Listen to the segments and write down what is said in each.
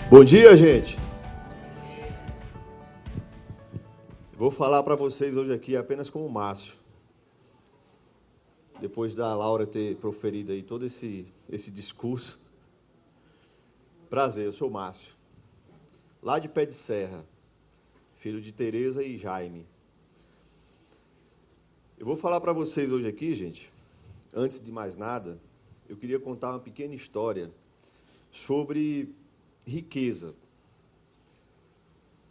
Bom dia, gente. Vou falar para vocês hoje aqui apenas como Márcio. Depois da Laura ter proferido aí todo esse discurso. Prazer, eu sou Márcio. Lá de Pé de Serra, filho de Tereza e Jaime. Eu vou falar para vocês hoje aqui, gente, antes de mais nada, eu queria contar uma pequena história sobre riqueza.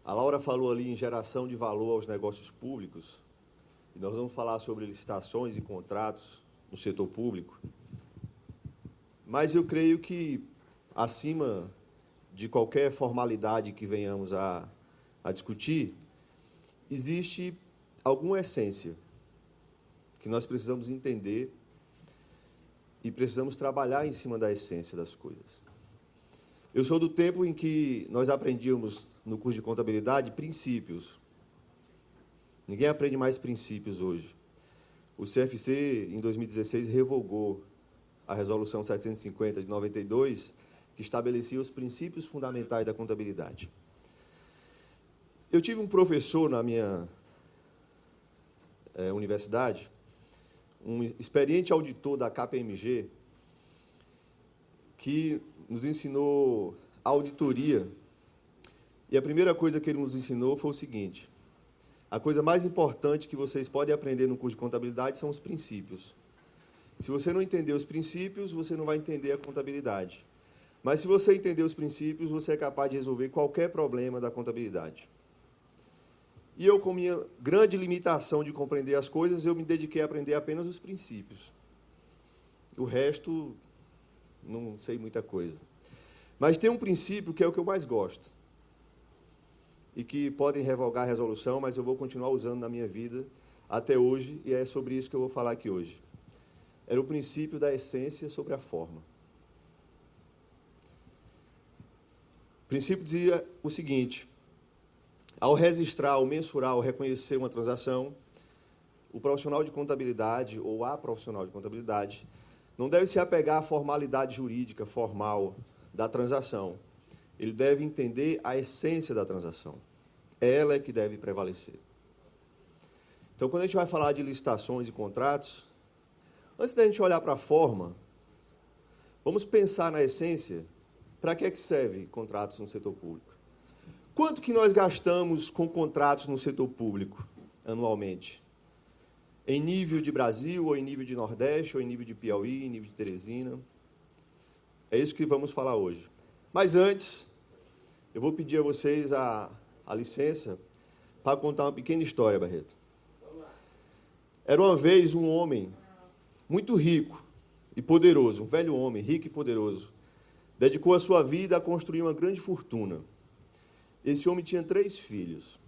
A Laura falou ali em geração de valor aos negócios públicos, e nós vamos falar sobre licitações e contratos no setor público. Mas eu creio que, acima de qualquer formalidade que venhamos a discutir, existe alguma essência que nós precisamos entender e precisamos trabalhar em cima da essência das coisas. Eu sou do tempo em que nós aprendíamos, no curso de contabilidade, princípios. Ninguém aprende mais princípios hoje. O CFC, em 2016, revogou a Resolução 750 de 92, que estabelecia os princípios fundamentais da contabilidade. Eu tive um professor na minha universidade, um experiente auditor da KPMG, que nos ensinou auditoria. E a primeira coisa que ele nos ensinou foi o seguinte: a coisa mais importante que vocês podem aprender no curso de contabilidade são os princípios. Se você não entender os princípios, você não vai entender a contabilidade. Mas, se você entender os princípios, você é capaz de resolver qualquer problema da contabilidade. E eu, com minha grande limitação de compreender as coisas, eu me dediquei a aprender apenas os princípios. O resto, não sei muita coisa. Mas tem um princípio que é o que eu mais gosto, e que podem revogar a resolução, mas eu vou continuar usando na minha vida até hoje, e é sobre isso que eu vou falar aqui hoje. Era o princípio da essência sobre a forma. O princípio dizia o seguinte: ao registrar, ao mensurar, ao reconhecer uma transação, o profissional de contabilidade, ou a profissional de contabilidade, não deve se apegar à formalidade jurídica formal da transação. Ele deve entender a essência da transação. Ela é que deve prevalecer. Então, quando a gente vai falar de licitações e contratos, antes da gente olhar para a forma, vamos pensar na essência. Para que serve contratos no setor público? Quanto que nós gastamos com contratos no setor público anualmente? Em nível de Brasil, ou em nível de Nordeste, ou em nível de Piauí, em nível de Teresina? É isso que vamos falar hoje. Mas antes, eu vou pedir a vocês a licença para contar uma pequena história, Barreto. Era uma vez um homem muito rico e poderoso, um velho homem, rico e poderoso, dedicou a sua vida a construir uma grande fortuna. Esse homem tinha 3 filhos.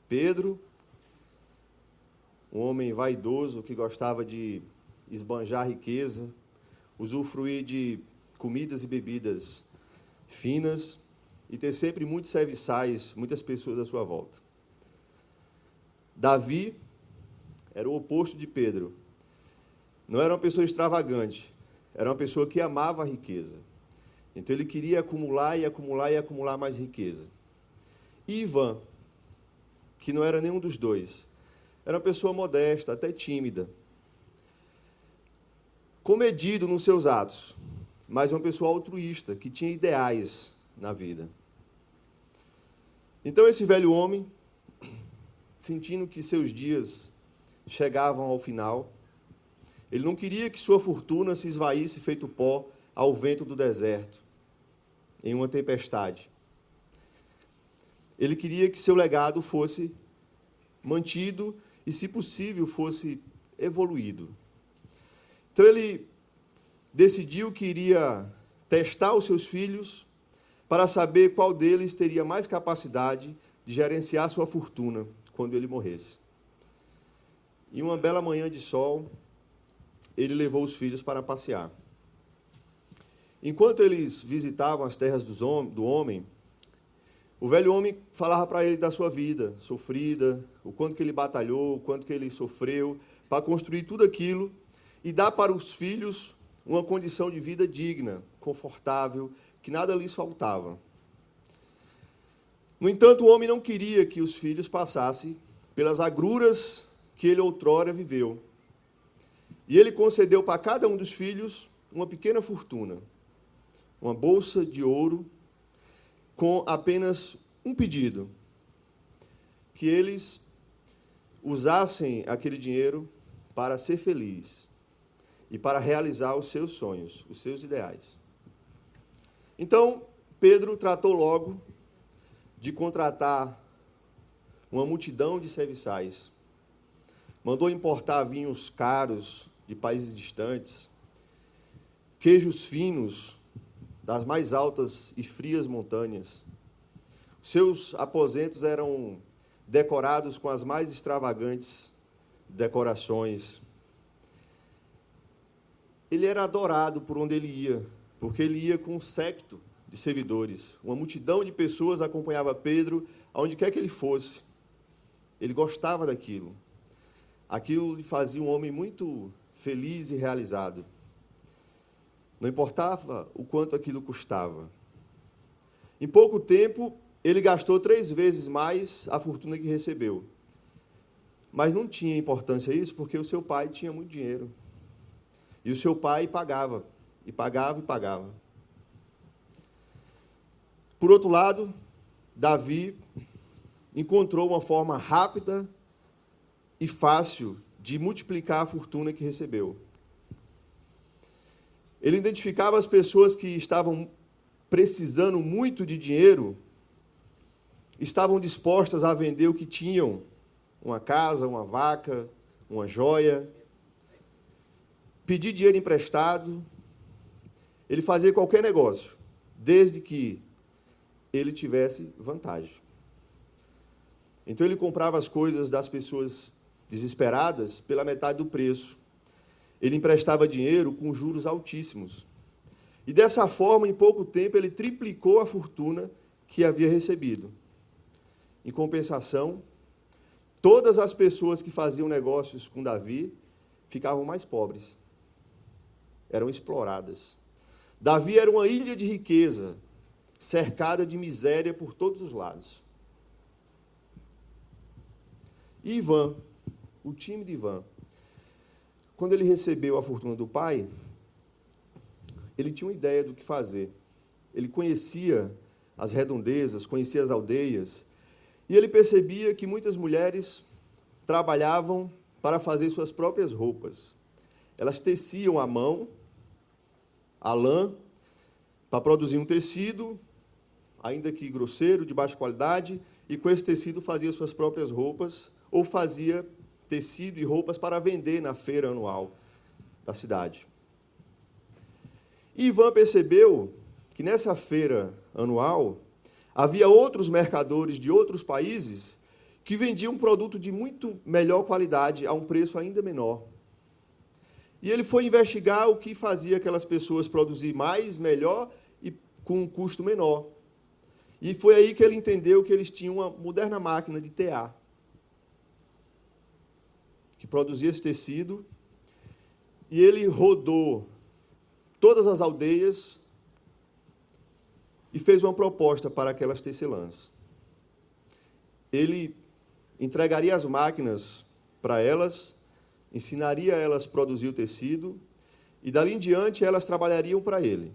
Pedro, um homem vaidoso que gostava de esbanjar riqueza, usufruir de comidas e bebidas finas e ter sempre muitos serviçais, muitas pessoas à sua volta. Davi era o oposto de Pedro. Não era uma pessoa extravagante, era uma pessoa que amava a riqueza. Então, ele queria acumular e acumular e acumular mais riqueza. E Ivan, que não era nenhum dos dois, era uma pessoa modesta, até tímida, comedido nos seus atos, mas uma pessoa altruísta, que tinha ideais na vida. Então, esse velho homem, sentindo que seus dias chegavam ao final, ele não queria que sua fortuna se esvaísse feito pó ao vento do deserto, em uma tempestade. Ele queria que seu legado fosse mantido e, se possível, fosse evoluído. Então, ele decidiu que iria testar os seus filhos para saber qual deles teria mais capacidade de gerenciar sua fortuna quando ele morresse. E uma bela manhã de sol, ele levou os filhos para passear. Enquanto eles visitavam as terras do homem, o velho homem falava para ele da sua vida sofrida, o quanto que ele batalhou, o quanto que ele sofreu para construir tudo aquilo e dar para os filhos uma condição de vida digna, confortável, que nada lhes faltava. No entanto, o homem não queria que os filhos passassem pelas agruras que ele outrora viveu. E ele concedeu para cada um dos filhos uma pequena fortuna, uma bolsa de ouro, com apenas um pedido: que eles usassem aquele dinheiro para ser feliz e para realizar os seus sonhos, os seus ideais. Então, Pedro tratou logo de contratar uma multidão de serviçais, mandou importar vinhos caros de países distantes, queijos finos das mais altas e frias montanhas. Seus aposentos eram decorados com as mais extravagantes decorações. Ele era adorado por onde ele ia, porque ele ia com um séquito de servidores. Uma multidão de pessoas acompanhava Pedro aonde quer que ele fosse. Ele gostava daquilo. Aquilo lhe fazia um homem muito feliz e realizado. Não importava o quanto aquilo custava. Em pouco tempo, ele gastou 3 vezes mais a fortuna que recebeu. Mas não tinha importância isso, porque o seu pai tinha muito dinheiro. E o seu pai pagava, e pagava, e pagava. Por outro lado, Davi encontrou uma forma rápida e fácil de multiplicar a fortuna que recebeu. Ele identificava as pessoas que estavam precisando muito de dinheiro, estavam dispostas a vender o que tinham, uma casa, uma vaca, uma joia, pedir dinheiro emprestado. Ele fazia qualquer negócio, desde que ele tivesse vantagem. Então, ele comprava as coisas das pessoas desesperadas pela metade do preço. Ele emprestava dinheiro com juros altíssimos. E, dessa forma, em pouco tempo, ele triplicou a fortuna que havia recebido. Em compensação, todas as pessoas que faziam negócios com Davi ficavam mais pobres. Eram exploradas. Davi era uma ilha de riqueza, cercada de miséria por todos os lados. E Ivan, o time de Ivan, quando ele recebeu a fortuna do pai, ele tinha uma ideia do que fazer. Ele conhecia as redondezas, conhecia as aldeias, e ele percebia que muitas mulheres trabalhavam para fazer suas próprias roupas. Elas teciam à mão a lã para produzir um tecido, ainda que grosseiro, de baixa qualidade, e com esse tecido fazia suas próprias roupas, ou fazia tecido e roupas para vender na feira anual da cidade. E Ivan percebeu que nessa feira anual havia outros mercadores de outros países que vendiam um produto de muito melhor qualidade a um preço ainda menor. E ele foi investigar o que fazia aquelas pessoas produzir mais, melhor e com um custo menor. E foi aí que ele entendeu que eles tinham uma moderna máquina de tear, que produzia esse tecido, e ele rodou todas as aldeias e fez uma proposta para aquelas tecelãs. Ele entregaria as máquinas para elas, ensinaria elas a produzir o tecido, e dali em diante elas trabalhariam para ele,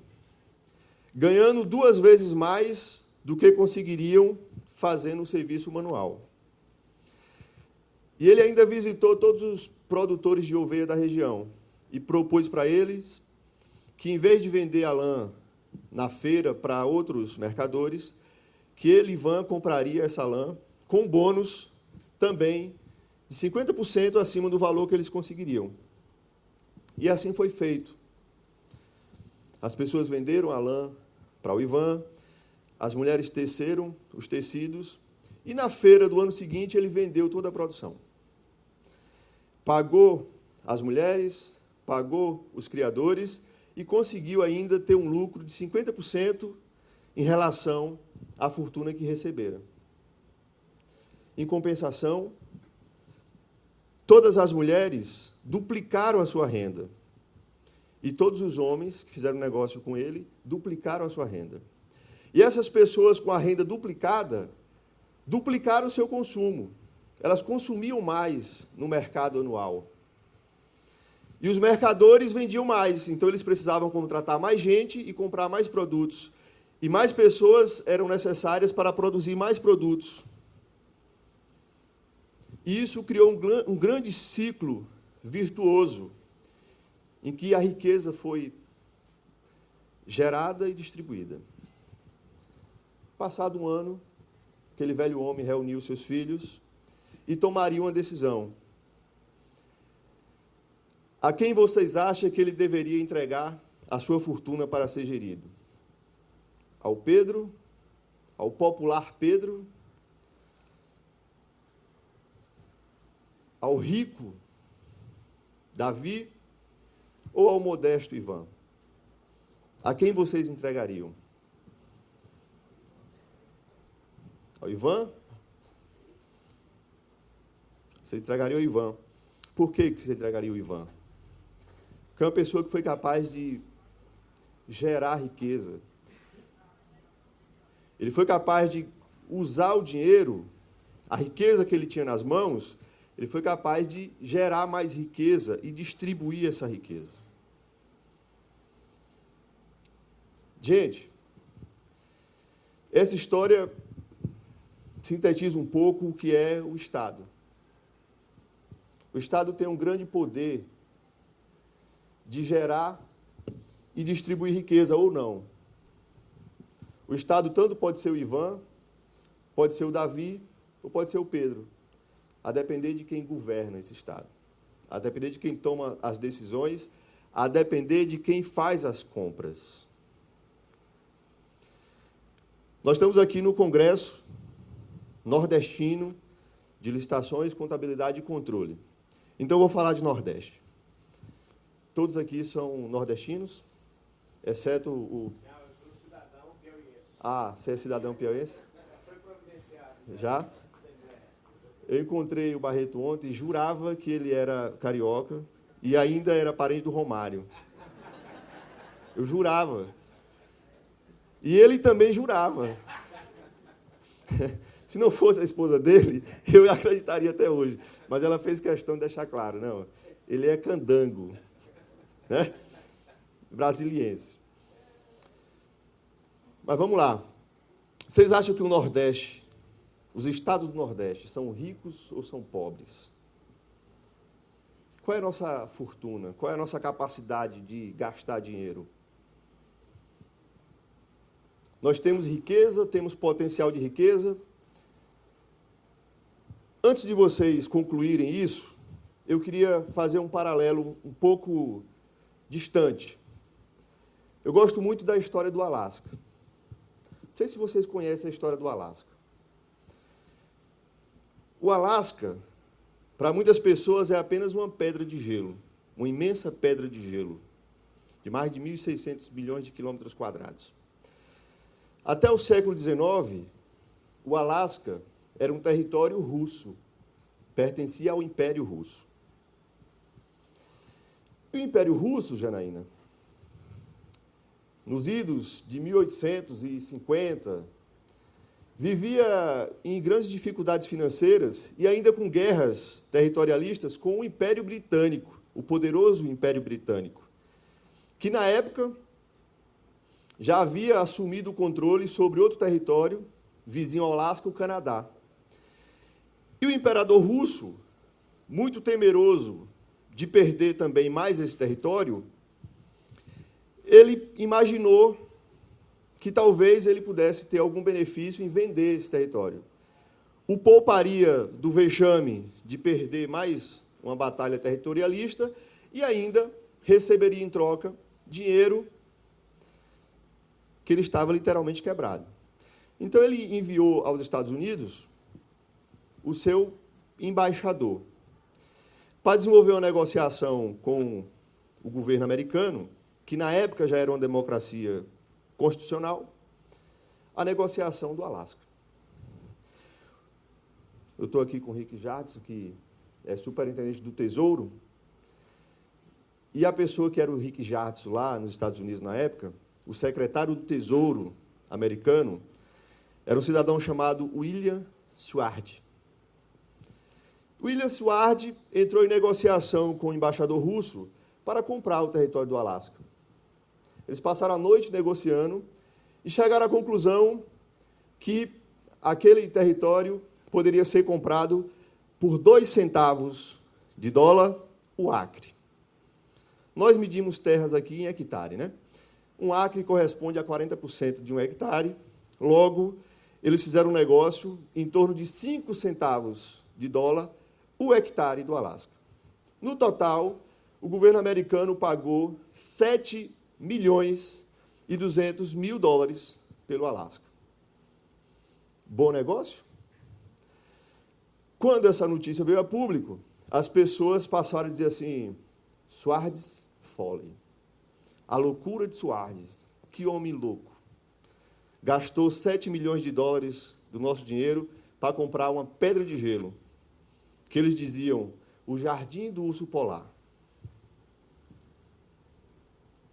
ganhando 2 vezes mais do que conseguiriam fazendo o serviço manual. E ele ainda visitou todos os produtores de ovelha da região e propôs para eles que, em vez de vender a lã na feira para outros mercadores, que ele, Ivan, compraria essa lã com bônus também de 50% acima do valor que eles conseguiriam. E assim foi feito. As pessoas venderam a lã para o Ivan, as mulheres teceram os tecidos, e na feira do ano seguinte ele vendeu toda a produção. Pagou as mulheres, pagou os criadores e conseguiu ainda ter um lucro de 50% em relação à fortuna que recebera. Em compensação, todas as mulheres duplicaram a sua renda. E todos os homens que fizeram negócio com ele duplicaram a sua renda. E essas pessoas com a renda duplicada duplicaram o seu consumo. Elas consumiam mais no mercado anual. E os mercadores vendiam mais, então eles precisavam contratar mais gente e comprar mais produtos. E mais pessoas eram necessárias para produzir mais produtos. E isso criou um grande ciclo virtuoso, em que a riqueza foi gerada e distribuída. Passado um ano, aquele velho homem reuniu seus filhos e tomaria uma decisão. A quem vocês acham que ele deveria entregar a sua fortuna para ser gerido? Ao Pedro? Ao popular Pedro? Ao rico Davi? Ou ao modesto Ivan? A quem vocês entregariam? Ao Ivan? Você entregaria ao Ivan. Por que você entregaria ao Ivan? Porque é uma pessoa que foi capaz de gerar riqueza. Ele foi capaz de usar o dinheiro, a riqueza que ele tinha nas mãos, ele foi capaz de gerar mais riqueza e distribuir essa riqueza. Gente, essa história sintetiza um pouco o que é o Estado. O Estado tem um grande poder de gerar e distribuir riqueza, ou não. O Estado tanto pode ser o Ivan, pode ser o Davi, ou pode ser o Pedro, a depender de quem governa esse Estado, a depender de quem toma as decisões, a depender de quem faz as compras. Nós estamos aqui no Congresso Nordestino de Licitações, Contabilidade e Controle. Então, eu vou falar de Nordeste. Todos aqui são nordestinos, exceto o... Não, eu sou cidadão piauiense. Ah, você é cidadão piauiense? Foi providenciado. Já? Eu encontrei o Barreto ontem e jurava que ele era carioca e ainda era parente do Romário. Eu jurava. E ele também jurava. Se não fosse a esposa dele, eu acreditaria até hoje. Mas ela fez questão de deixar claro, não, ele é candango, né? Brasiliense. Mas vamos lá. Vocês acham que o Nordeste, os estados do Nordeste, são ricos ou são pobres? Qual é a nossa fortuna? Qual é a nossa capacidade de gastar dinheiro? Nós temos riqueza, temos potencial de riqueza. Antes de vocês concluírem isso, eu queria fazer um paralelo um pouco distante. Eu gosto muito da história do Alasca. Não sei se vocês conhecem a história do Alasca. O Alasca, para muitas pessoas, é apenas uma pedra de gelo, uma imensa pedra de gelo, de mais de 1.600 milhões de quilômetros quadrados. Até o século XIX, o Alasca era um território russo, pertencia ao Império Russo. E o Império Russo, Janaína, nos idos de 1850, vivia em grandes dificuldades financeiras e ainda com guerras territorialistas com o Império Britânico, o poderoso Império Britânico, que, na época, já havia assumido o controle sobre outro território, vizinho ao Alasca, o Canadá. E o imperador russo, muito temeroso de perder também mais esse território, ele imaginou que talvez ele pudesse ter algum benefício em vender esse território. O pouparia do vexame de perder mais uma batalha territorialista e ainda receberia em troca dinheiro que ele estava literalmente quebrado. Então, ele enviou aos Estados Unidos o seu embaixador para desenvolver uma negociação com o governo americano, que na época já era uma democracia constitucional, a negociação do Alasca. Eu estou aqui com o Rick Jardson, que é superintendente do Tesouro, e a pessoa que era o Rick Jardson lá nos Estados Unidos na época, o secretário do Tesouro americano, era um cidadão chamado William Seward. William Seward entrou em negociação com o embaixador russo para comprar o território do Alasca. Eles passaram a noite negociando e chegaram à conclusão que aquele território poderia ser comprado por 2 centavos de dólar o acre. Nós medimos terras aqui em hectare, né? Um acre corresponde a 40% de um hectare. Logo, eles fizeram um negócio em torno de 5 centavos de dólar o hectare do Alasca. No total, o governo americano pagou 7 milhões e 200 mil dólares pelo Alasca. Bom negócio? Quando essa notícia veio a público, as pessoas passaram a dizer assim, Seward's Folly. A loucura de Seward. Que homem louco. Gastou 7 milhões de dólares do nosso dinheiro para comprar uma pedra de gelo, que eles diziam, o jardim do urso polar.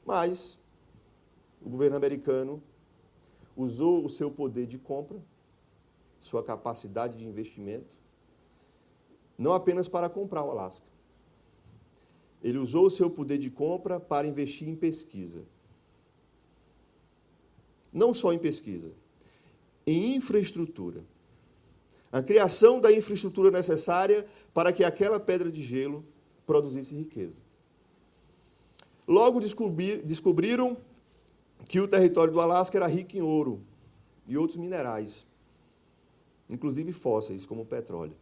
Mas o governo americano usou o seu poder de compra, sua capacidade de investimento, não apenas para comprar o Alasca. Ele usou o seu poder de compra para investir em pesquisa. Não só em pesquisa, em infraestrutura. A criação da infraestrutura necessária para que aquela pedra de gelo produzisse riqueza. Logo descobriram que o território do Alasca era rico em ouro e outros minerais, inclusive fósseis, como o petróleo.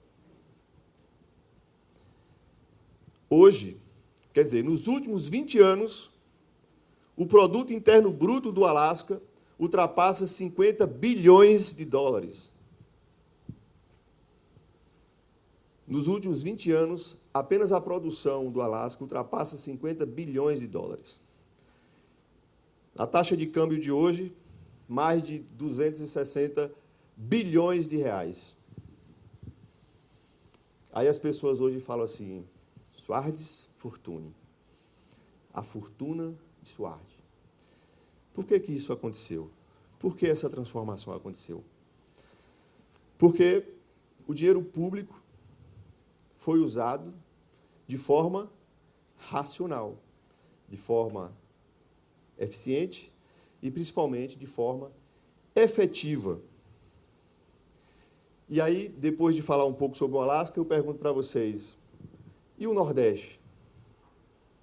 Hoje, quer dizer, nos últimos 20 anos, o produto interno bruto do Alasca ultrapassa 50 bilhões de dólares. Nos últimos 20 anos, apenas a produção do Alasca ultrapassa 50 bilhões de dólares. A taxa de câmbio de hoje, mais de 260 bilhões de reais. Aí as pessoas hoje falam assim, Seward's Fortune. A fortuna de Seward. Por que isso aconteceu? Por que essa transformação aconteceu? Porque o dinheiro público foi usado de forma racional, de forma eficiente e, principalmente, de forma efetiva. E aí, depois de falar um pouco sobre o Alasca, eu pergunto para vocês, e o Nordeste?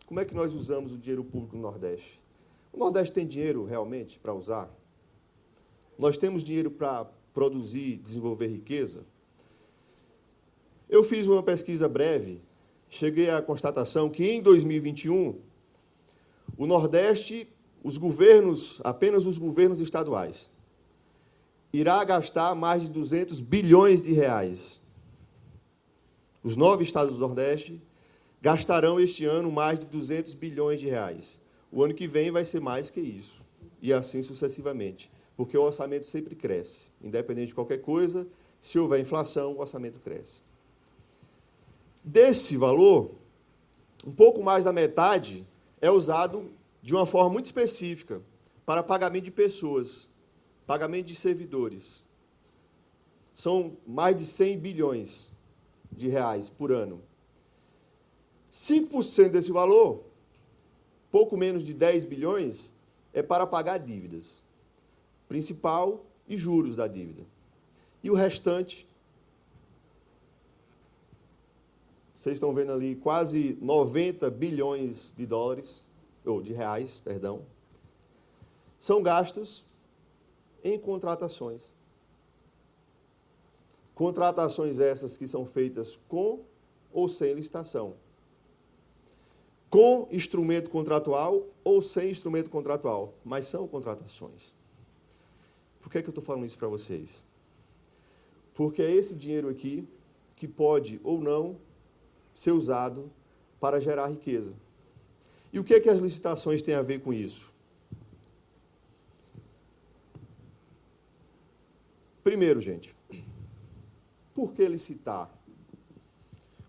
Como é que nós usamos o dinheiro público no Nordeste? O Nordeste tem dinheiro, realmente, para usar? Nós temos dinheiro para produzir, desenvolver riqueza? Eu fiz uma pesquisa breve, cheguei à constatação que, em 2021, o Nordeste, os governos, apenas os governos estaduais, irá gastar mais de 200 bilhões de reais. Os 9 estados do Nordeste gastarão este ano mais de 200 bilhões de reais. O ano que vem vai ser mais que isso, e assim sucessivamente, porque o orçamento sempre cresce. Independente de qualquer coisa, se houver inflação, o orçamento cresce. Desse valor, um pouco mais da metade é usado de uma forma muito específica para pagamento de pessoas, pagamento de servidores. São mais de 100 bilhões de reais por ano. 5% desse valor, pouco menos de 10 bilhões, é para pagar dívidas, principal e juros da dívida. E o restante, vocês estão vendo ali quase 90 bilhões de dólares, ou de reais, perdão, são gastos em contratações. Contratações essas que são feitas com ou sem licitação. Com instrumento contratual ou sem instrumento contratual, mas são contratações. Por que eu estou falando isso para vocês? Porque é esse dinheiro aqui que pode ou não ser usado para gerar riqueza. E o que as licitações têm a ver com isso? Primeiro, gente, por que licitar?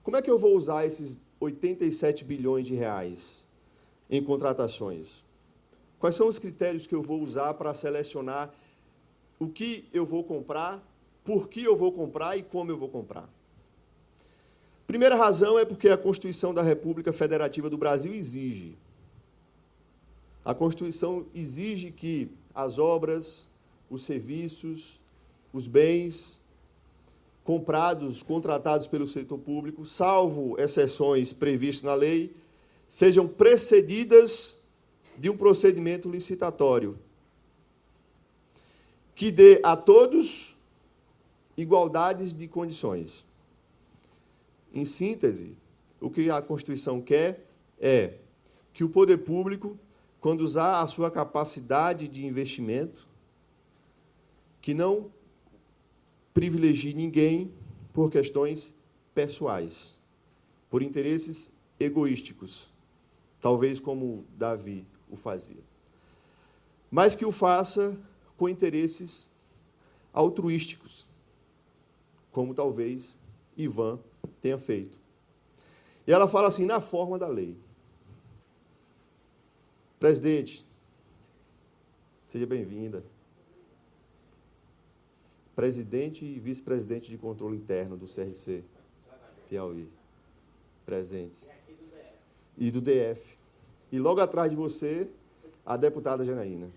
Como é que eu vou usar esses 87 bilhões de reais em contratações? Quais são os critérios que eu vou usar para selecionar o que eu vou comprar por que eu vou comprar e como eu vou comprar. Primeira razão é porque a Constituição da República Federativa do Brasil exige. A Constituição exige que as obras, os serviços, os bens comprados, contratados pelo setor público, salvo exceções previstas na lei, sejam precedidas de um procedimento licitatório que dê a todos igualdades de condições. Em síntese, o que a Constituição quer é que o poder público, quando usar a sua capacidade de investimento, que não privilegie ninguém por questões pessoais, por interesses egoísticos, talvez como Davi o fazia, mas que o faça com interesses altruísticos, como talvez Ivan tenha feito. E ela fala assim, na forma da lei. Presidente, seja bem-vinda. Presidente e vice-presidente de controle interno do CRC, Piauí, presentes. E do DF. E logo atrás de você, a deputada Janaína.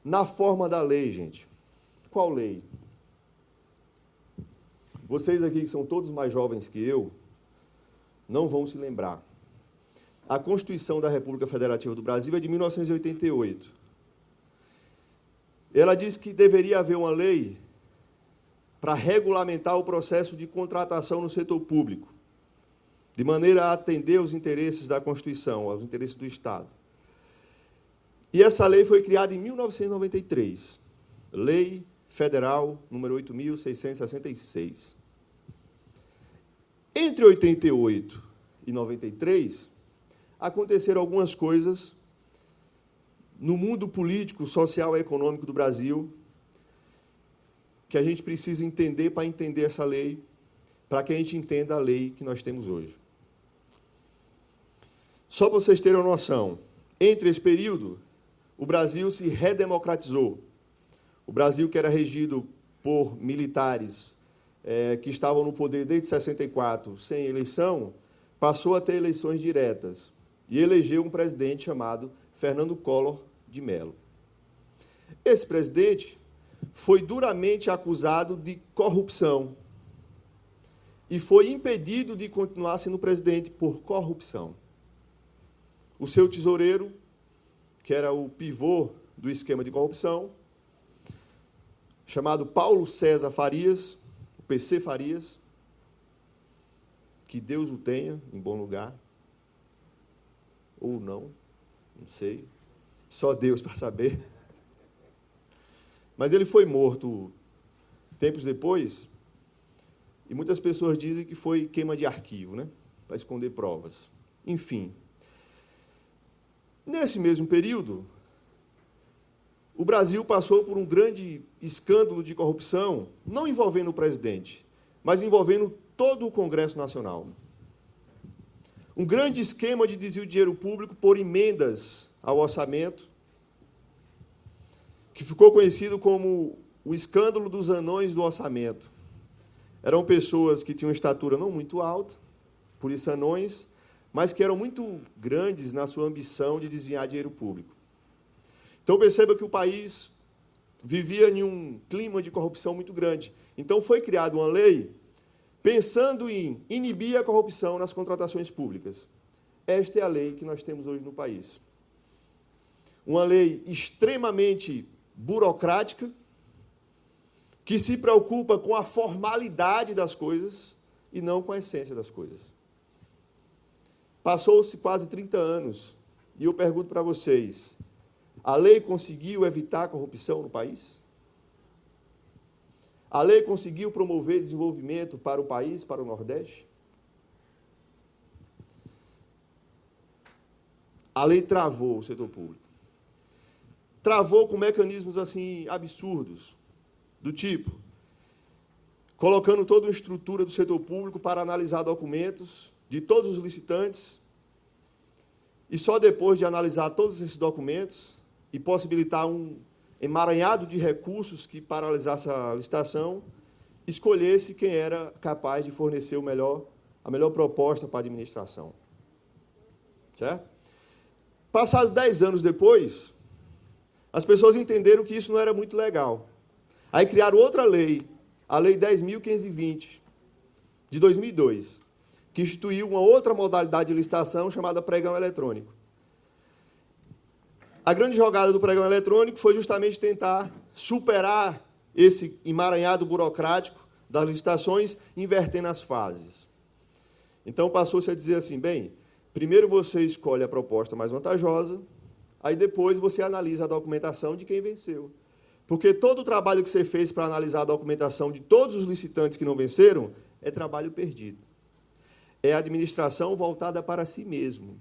Na forma da lei, gente. Qual lei? Vocês aqui, que são todos mais jovens que eu, não vão se lembrar. A Constituição da República Federativa do Brasil é de 1988. Ela diz que deveria haver uma lei para regulamentar o processo de contratação no setor público, de maneira a atender os interesses da Constituição, aos interesses do Estado. E essa lei foi criada em 1993, Lei Federal número 8.666. Entre 88 e 93, aconteceram algumas coisas no mundo político, social e econômico do Brasil que a gente precisa entender para entender essa lei, para que a gente entenda a lei que nós temos hoje. Só para vocês terem uma noção, entre esse período, o Brasil se redemocratizou. O Brasil, que era regido por militares que estavam no poder desde 64, sem eleição, passou a ter eleições diretas e elegeu um presidente chamado Fernando Collor de Mello. Esse presidente foi duramente acusado de corrupção e foi impedido de continuar sendo presidente por corrupção. O seu tesoureiro, que era o pivô do esquema de corrupção, chamado Paulo César Farias, o PC Farias, que Deus o tenha em bom lugar, ou não sei, só Deus para saber. Mas ele foi morto tempos depois, e muitas pessoas dizem que foi queima de arquivo, né? Para esconder provas. Enfim. Nesse mesmo período, o Brasil passou por um grande escândalo de corrupção, não envolvendo o presidente, mas envolvendo todo o Congresso Nacional. Um grande esquema de desvio de dinheiro público por emendas ao orçamento, que ficou conhecido como o escândalo dos anões do orçamento. Eram pessoas que tinham estatura não muito alta, por isso anões, mas que eram muito grandes na sua ambição de desviar dinheiro público. Então, perceba que o país vivia em um clima de corrupção muito grande. Então, foi criada uma lei pensando em inibir a corrupção nas contratações públicas. Esta é a lei que nós temos hoje no país. Uma lei extremamente burocrática, que se preocupa com a formalidade das coisas e não com a essência das coisas. Passou-se quase 30 anos, e eu pergunto para vocês, a lei conseguiu evitar a corrupção no país? A lei conseguiu promover desenvolvimento para o país, para o Nordeste? A lei travou o setor público. Travou com mecanismos assim absurdos, do tipo, colocando toda uma estrutura do setor público para analisar documentos de todos os licitantes e só depois de analisar todos esses documentos e possibilitar um emaranhado de recursos que paralisasse a licitação, escolhesse quem era capaz de fornecer a melhor proposta para a administração. Certo? Passados 10 anos depois, as pessoas entenderam que isso não era muito legal. Aí criaram outra lei, a Lei 10.520, de 2002, que instituiu uma outra modalidade de licitação chamada pregão eletrônico. A grande jogada do pregão eletrônico foi justamente tentar superar esse emaranhado burocrático das licitações, invertendo as fases. Então, passou-se a dizer assim, bem, primeiro você escolhe a proposta mais vantajosa, aí depois você analisa a documentação de quem venceu. Porque todo o trabalho que você fez para analisar a documentação de todos os licitantes que não venceram é trabalho perdido. É a administração voltada para si mesmo.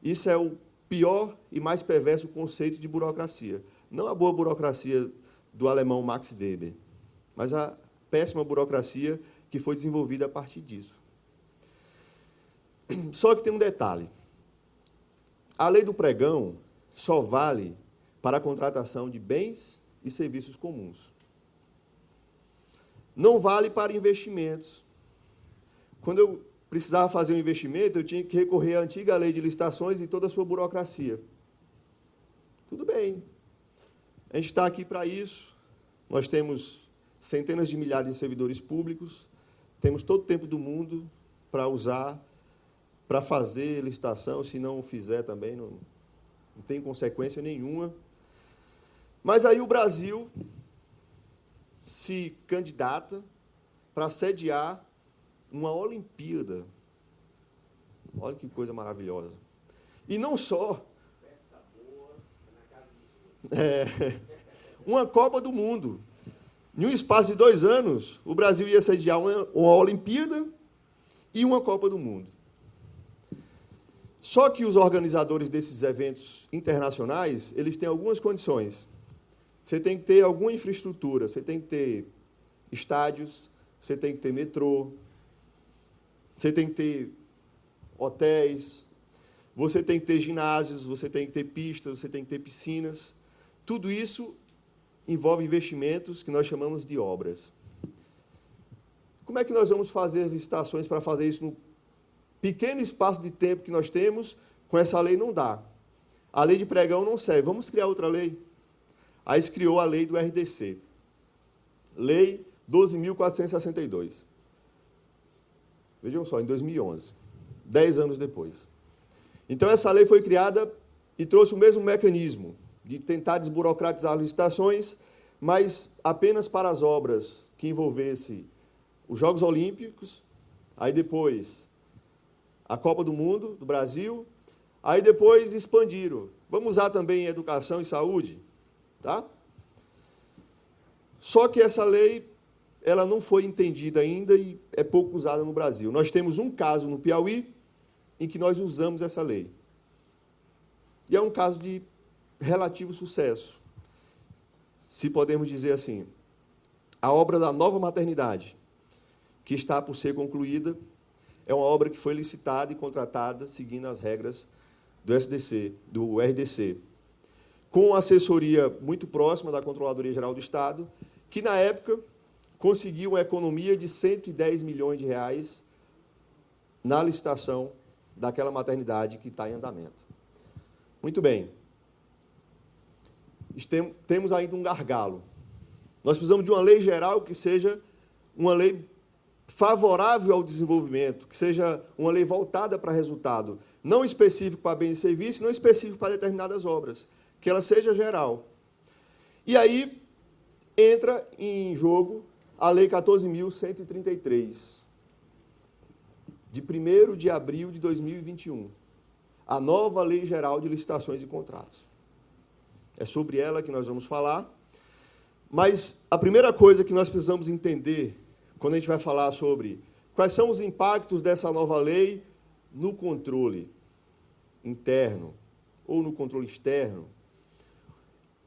Isso é o pior e mais perverso conceito de burocracia. Não a boa burocracia do alemão Max Weber, mas a péssima burocracia que foi desenvolvida a partir disso. Só que tem um detalhe. A lei do pregão só vale para a contratação de bens e serviços comuns. Não vale para investimentos. Quando eu precisava fazer um investimento, eu tinha que recorrer à antiga lei de licitações e toda a sua burocracia. Tudo bem. A gente está aqui para isso. Nós temos centenas de milhares de servidores públicos, temos todo o tempo do mundo para usar, para fazer licitação. Se não fizer também, não tem consequência nenhuma. Mas aí o Brasil se candidata para sediar uma Olimpíada. Olha que coisa maravilhosa. E não só uma Copa do Mundo. Em um espaço de 2 anos, o Brasil ia sediar uma Olimpíada e uma Copa do Mundo. Só que os organizadores desses eventos internacionais, eles têm algumas condições. Você tem que ter alguma infraestrutura, você tem que ter estádios, você tem que ter metrô, você tem que ter hotéis, você tem que ter ginásios, você tem que ter pistas, você tem que ter piscinas. Tudo isso envolve investimentos que nós chamamos de obras. Como é que nós vamos fazer as licitações para fazer isso no pequeno espaço de tempo que nós temos? Com essa lei não dá. A lei de pregão não serve. Vamos criar outra lei. Aí se criou a lei do RDC. Lei 12.462. Vejam só, em 2011. 10 anos depois. Então, essa lei foi criada e trouxe o mesmo mecanismo de tentar desburocratizar as licitações, mas apenas para as obras que envolvessem os Jogos Olímpicos, aí depois a Copa do Mundo, do Brasil, aí depois expandiram. Vamos usar também educação e saúde, tá? Só que essa lei, ela não foi entendida ainda e é pouco usada no Brasil. Nós temos um caso no Piauí em que nós usamos essa lei. E é um caso de relativo sucesso, se podemos dizer assim. A obra da nova maternidade, que está por ser concluída, é uma obra que foi licitada e contratada seguindo as regras do SDC, do RDC, com assessoria muito próxima da Controladoria Geral do Estado, que, na época, conseguiu uma economia de 110 milhões de reais na licitação daquela maternidade que está em andamento. Muito bem. Temos ainda um gargalo. Nós precisamos de uma lei geral que seja uma lei favorável ao desenvolvimento, que seja uma lei voltada para resultado, não específico para bens e serviços, não específico para determinadas obras, que ela seja geral. E aí entra em jogo a Lei 14.133, de 1º de abril de 2021, a nova Lei Geral de Licitações e Contratos. É sobre ela que nós vamos falar, mas a primeira coisa que nós precisamos entender, quando a gente vai falar sobre quais são os impactos dessa nova lei no controle interno ou no controle externo,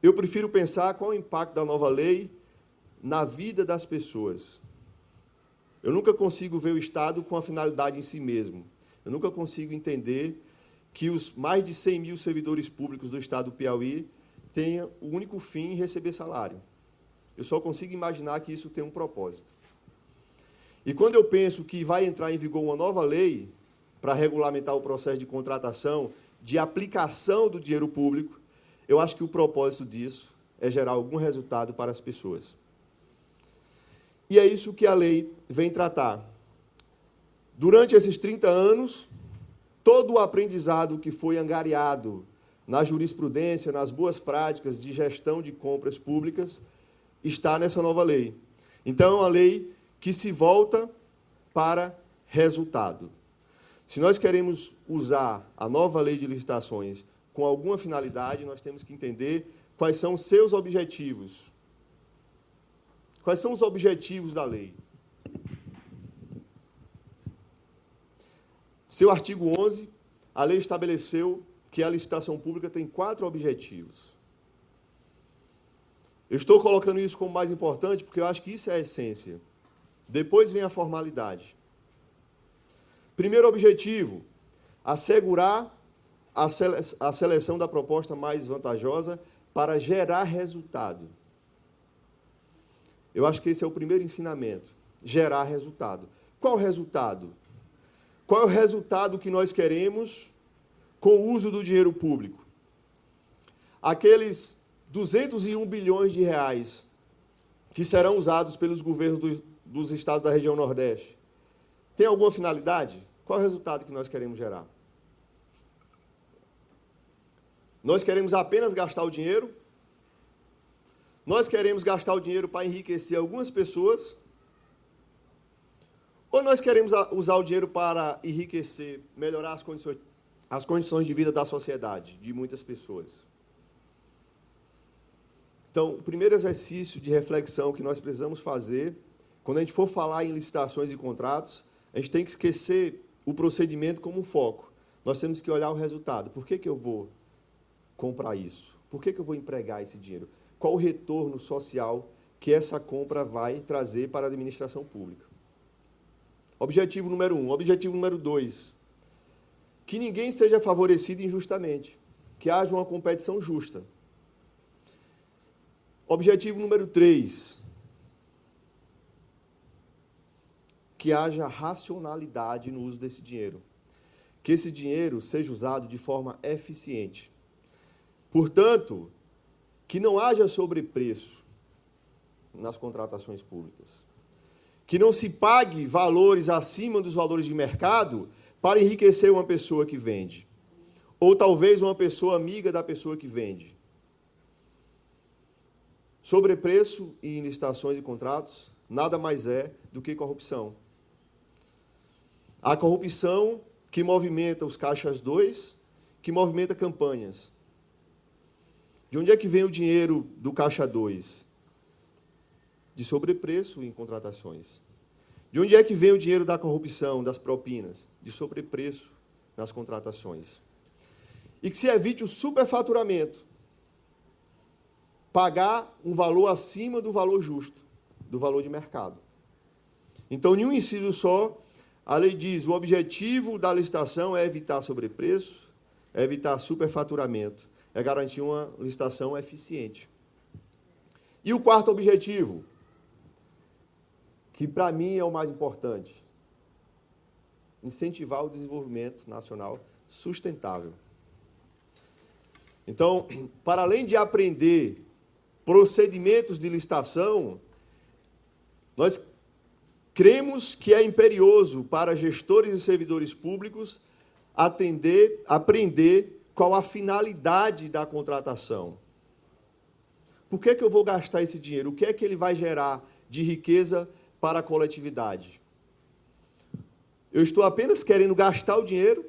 eu prefiro pensar qual é o impacto da nova lei na vida das pessoas. Eu nunca consigo ver o Estado com a finalidade em si mesmo. Eu nunca consigo entender que os mais de 100 mil servidores públicos do Estado do Piauí tenha o único fim em receber salário. Eu só consigo imaginar que isso tem um propósito. E quando eu penso que vai entrar em vigor uma nova lei para regulamentar o processo de contratação, de aplicação do dinheiro público, eu acho que o propósito disso é gerar algum resultado para as pessoas. E é isso que a lei vem tratar. Durante esses 30 anos, todo o aprendizado que foi angariado na jurisprudência, nas boas práticas de gestão de compras públicas, está nessa nova lei. Então, é uma lei que se volta para resultado. Se nós queremos usar a nova lei de licitações com alguma finalidade, nós temos que entender quais são os seus objetivos. Quais são os objetivos da lei? Seu artigo 11, a lei estabeleceu que a licitação pública tem 4 objetivos. Eu estou colocando isso como mais importante porque eu acho que isso é a essência. Depois vem a formalidade. Primeiro objetivo, assegurar a seleção da proposta mais vantajosa para gerar resultado. Eu acho que esse é o primeiro ensinamento, gerar resultado. Qual resultado? Qual é o resultado que nós queremos com o uso do dinheiro público? Aqueles 201 bilhões de reais que serão usados pelos governos dos estados da região Nordeste, tem alguma finalidade? Qual é o resultado que nós queremos gerar? Nós queremos apenas gastar o dinheiro? Nós queremos gastar o dinheiro para enriquecer algumas pessoas? Ou nós queremos usar o dinheiro para enriquecer, melhorar as condições de vida da sociedade, de muitas pessoas? Então, o primeiro exercício de reflexão que nós precisamos fazer, quando a gente for falar em licitações e contratos, a gente tem que esquecer o procedimento como um foco. Nós temos que olhar o resultado. Por que eu vou comprar isso? Por que eu vou empregar esse dinheiro? Qual o retorno social que essa compra vai trazer para a administração pública? Objetivo número 1. Objetivo número 2. Que ninguém seja favorecido injustamente. Que haja uma competição justa. Objetivo número 3. Que haja racionalidade no uso desse dinheiro. Que esse dinheiro seja usado de forma eficiente. Portanto, que não haja sobrepreço nas contratações públicas. Que não se pague valores acima dos valores de mercado para enriquecer uma pessoa que vende. Ou talvez uma pessoa amiga da pessoa que vende. Sobrepreço em licitações e contratos nada mais é do que corrupção. A corrupção que movimenta os caixas 2, que movimenta campanhas. De onde é que vem o dinheiro do caixa 2? De sobrepreço em contratações. De onde é que vem o dinheiro da corrupção, das propinas? De sobrepreço nas contratações. E que se evite o superfaturamento. Pagar um valor acima do valor justo, do valor de mercado. Então, em um inciso só, a lei diz: o objetivo da licitação é evitar sobrepreço, é evitar superfaturamento, é garantir uma licitação eficiente. E o quarto objetivo, que para mim é o mais importante, incentivar o desenvolvimento nacional sustentável. Então, para além de aprender procedimentos de licitação, nós cremos que é imperioso para gestores e servidores públicos aprender qual a finalidade da contratação. Por que eu vou gastar esse dinheiro? O que é que ele vai gerar de riqueza para a coletividade? Eu estou apenas querendo gastar o dinheiro,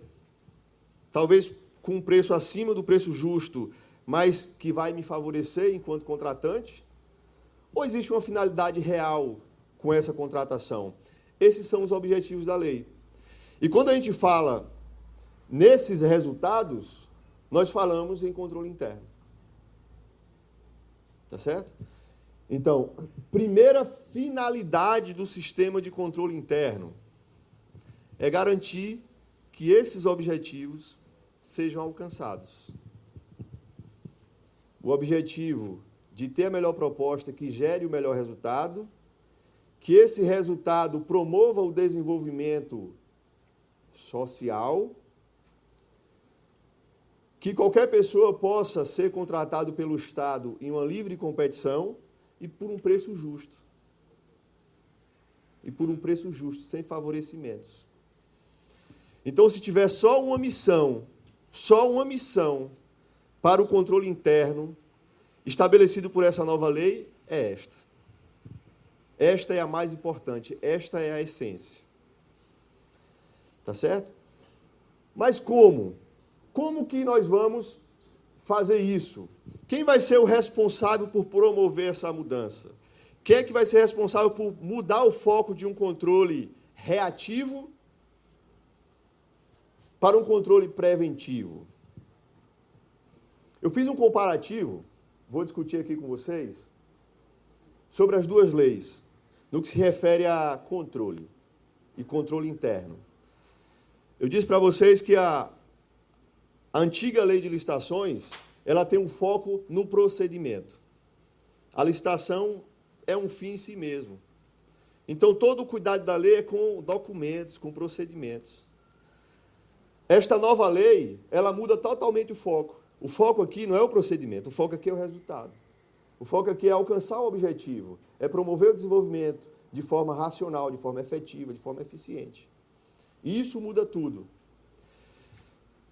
talvez com um preço acima do preço justo, mas que vai me favorecer enquanto contratante? Ou existe uma finalidade real com essa contratação? Esses são os objetivos da lei. E quando a gente fala nesses resultados, nós falamos em controle interno. Tá certo? Então, primeira finalidade do sistema de controle interno é garantir que esses objetivos sejam alcançados. o objetivo de ter a melhor proposta que gere o melhor resultado, que esse resultado promova o desenvolvimento social, que qualquer pessoa possa ser contratado pelo Estado em uma livre competição e por um preço justo. E por um preço justo, sem favorecimentos. Então, se tiver só uma missão para o controle interno estabelecido por essa nova lei, é esta. Esta é a mais importante, esta é a essência. Tá certo? Mas como? Como que nós vamos fazer isso? Quem vai ser o responsável por promover essa mudança? Quem é que vai ser responsável por mudar o foco de um controle reativo para um controle preventivo? Eu fiz um comparativo, vou discutir aqui com vocês, sobre as duas leis, no que se refere a controle e controle interno. Eu disse para vocês que a antiga lei de licitações, ela tem um foco no procedimento. A licitação é um fim em si mesmo. Então, todo o cuidado da lei é com documentos, com procedimentos. Esta nova lei, ela muda totalmente o foco. O foco aqui não é o procedimento, o foco aqui é o resultado. O foco aqui é alcançar o objetivo, é promover o desenvolvimento de forma racional, de forma efetiva, de forma eficiente. E isso muda tudo.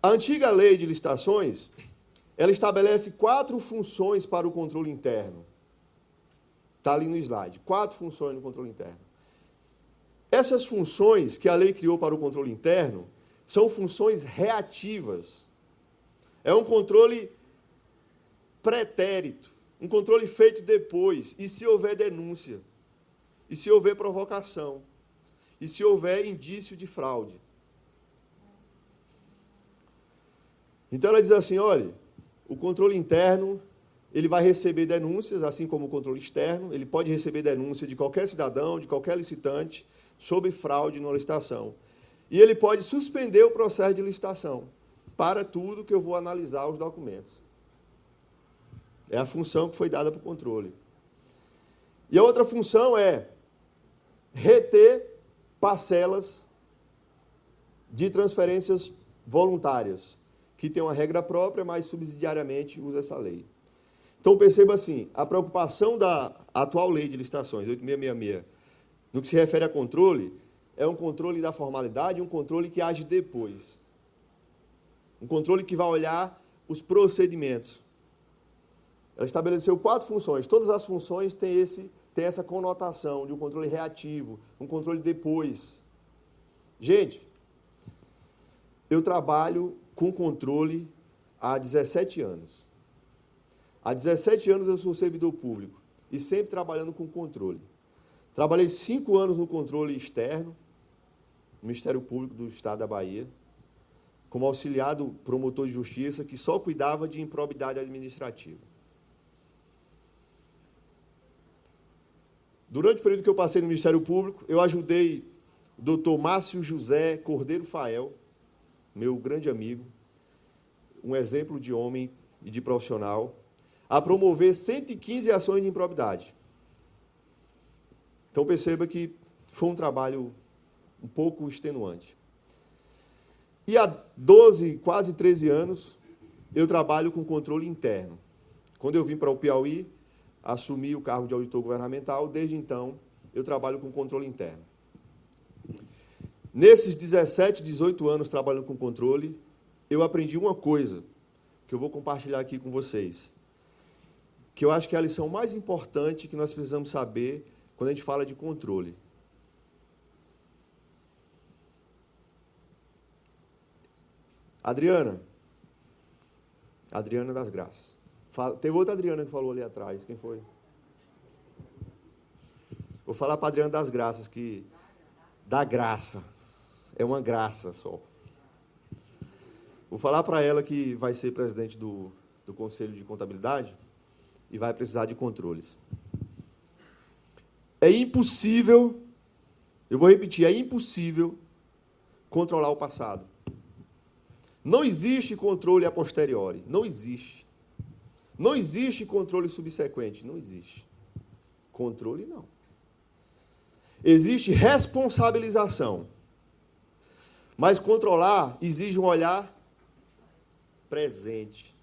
A antiga lei de licitações, ela estabelece 4 funções para o controle interno. Está ali no slide. 4 funções no controle interno. Essas funções que a lei criou para o controle interno são funções reativas. É um controle pretérito, um controle feito depois, e se houver denúncia, e se houver provocação, e se houver indício de fraude. Então ela diz assim, olha, o controle interno, ele vai receber denúncias, assim como o controle externo, ele pode receber denúncia de qualquer cidadão, de qualquer licitante, sobre fraude numa licitação. E ele pode suspender o processo de licitação. Para tudo que eu vou analisar os documentos. É a função que foi dada para o controle. E a outra função é reter parcelas de transferências voluntárias, que tem uma regra própria, mas subsidiariamente usa essa lei. Então, perceba assim, a preocupação da atual lei de licitações, 8666, no que se refere a controle, é um controle da formalidade, um controle que age depois. Um controle que vai olhar os procedimentos. Ela estabeleceu 4 funções. Todas as funções têm essa conotação de um controle reativo, um controle depois. Gente, eu trabalho com controle há 17 anos. Há 17 anos eu sou servidor público e sempre trabalhando com controle. Trabalhei 5 anos no controle externo, no Ministério Público do Estado da Bahia, como auxiliar do promotor de justiça, que só cuidava de improbidade administrativa. Durante o período que eu passei no Ministério Público, eu ajudei o doutor Márcio José Cordeiro Fael, meu grande amigo, um exemplo de homem e de profissional, a promover 115 ações de improbidade. Então, perceba que foi um trabalho um pouco extenuante. E há 12, quase 13 anos, eu trabalho com controle interno. Quando eu vim para o Piauí, assumi o cargo de auditor governamental, desde então, eu trabalho com controle interno. Nesses 17, 18 anos trabalhando com controle, eu aprendi uma coisa, que eu vou compartilhar aqui com vocês, que eu acho que é a lição mais importante que nós precisamos saber quando a gente fala de controle. Adriana das Graças. Teve outra Adriana que falou ali atrás. Quem foi? Vou falar para a Adriana das Graças, que dá graça. É uma graça só. Vou falar para ela que vai ser presidente do Conselho de Contabilidade e vai precisar de controles. É impossível, eu vou repetir, é impossível controlar o passado. Não existe controle a posteriori, não existe. Não existe controle subsequente, não existe. Controle, não. Existe responsabilização. Mas controlar exige um olhar presente.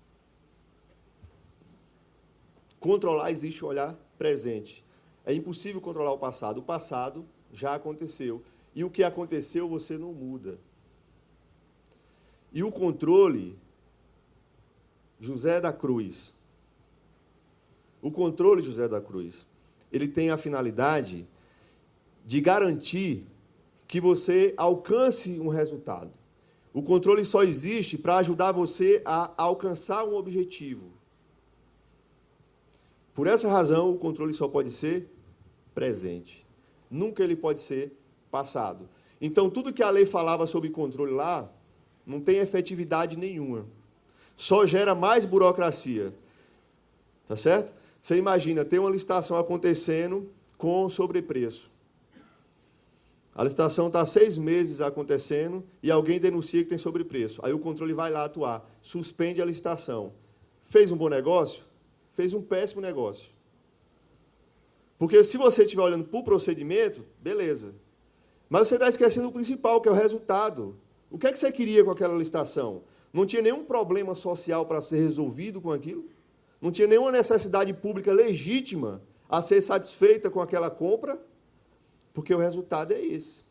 Controlar existe um olhar presente. É impossível controlar o passado. O passado já aconteceu. E o que aconteceu você não muda. E o controle, José da Cruz, ele tem a finalidade de garantir que você alcance um resultado. O controle só existe para ajudar você a alcançar um objetivo. Por essa razão, o controle só pode ser presente. Nunca ele pode ser passado. Então, tudo que a lei falava sobre controle lá, não tem efetividade nenhuma. Só gera mais burocracia. Tá certo? Você imagina, tem uma licitação acontecendo com sobrepreço. A licitação está há 6 meses acontecendo e alguém denuncia que tem sobrepreço. Aí o controle vai lá atuar, suspende a licitação. Fez um bom negócio? Fez um péssimo negócio. Porque se você estiver olhando para o procedimento, beleza. Mas você está esquecendo o principal, que é o resultado. O que é que você queria com aquela licitação? Não tinha nenhum problema social para ser resolvido com aquilo? Não tinha nenhuma necessidade pública legítima a ser satisfeita com aquela compra? Porque o resultado é esse.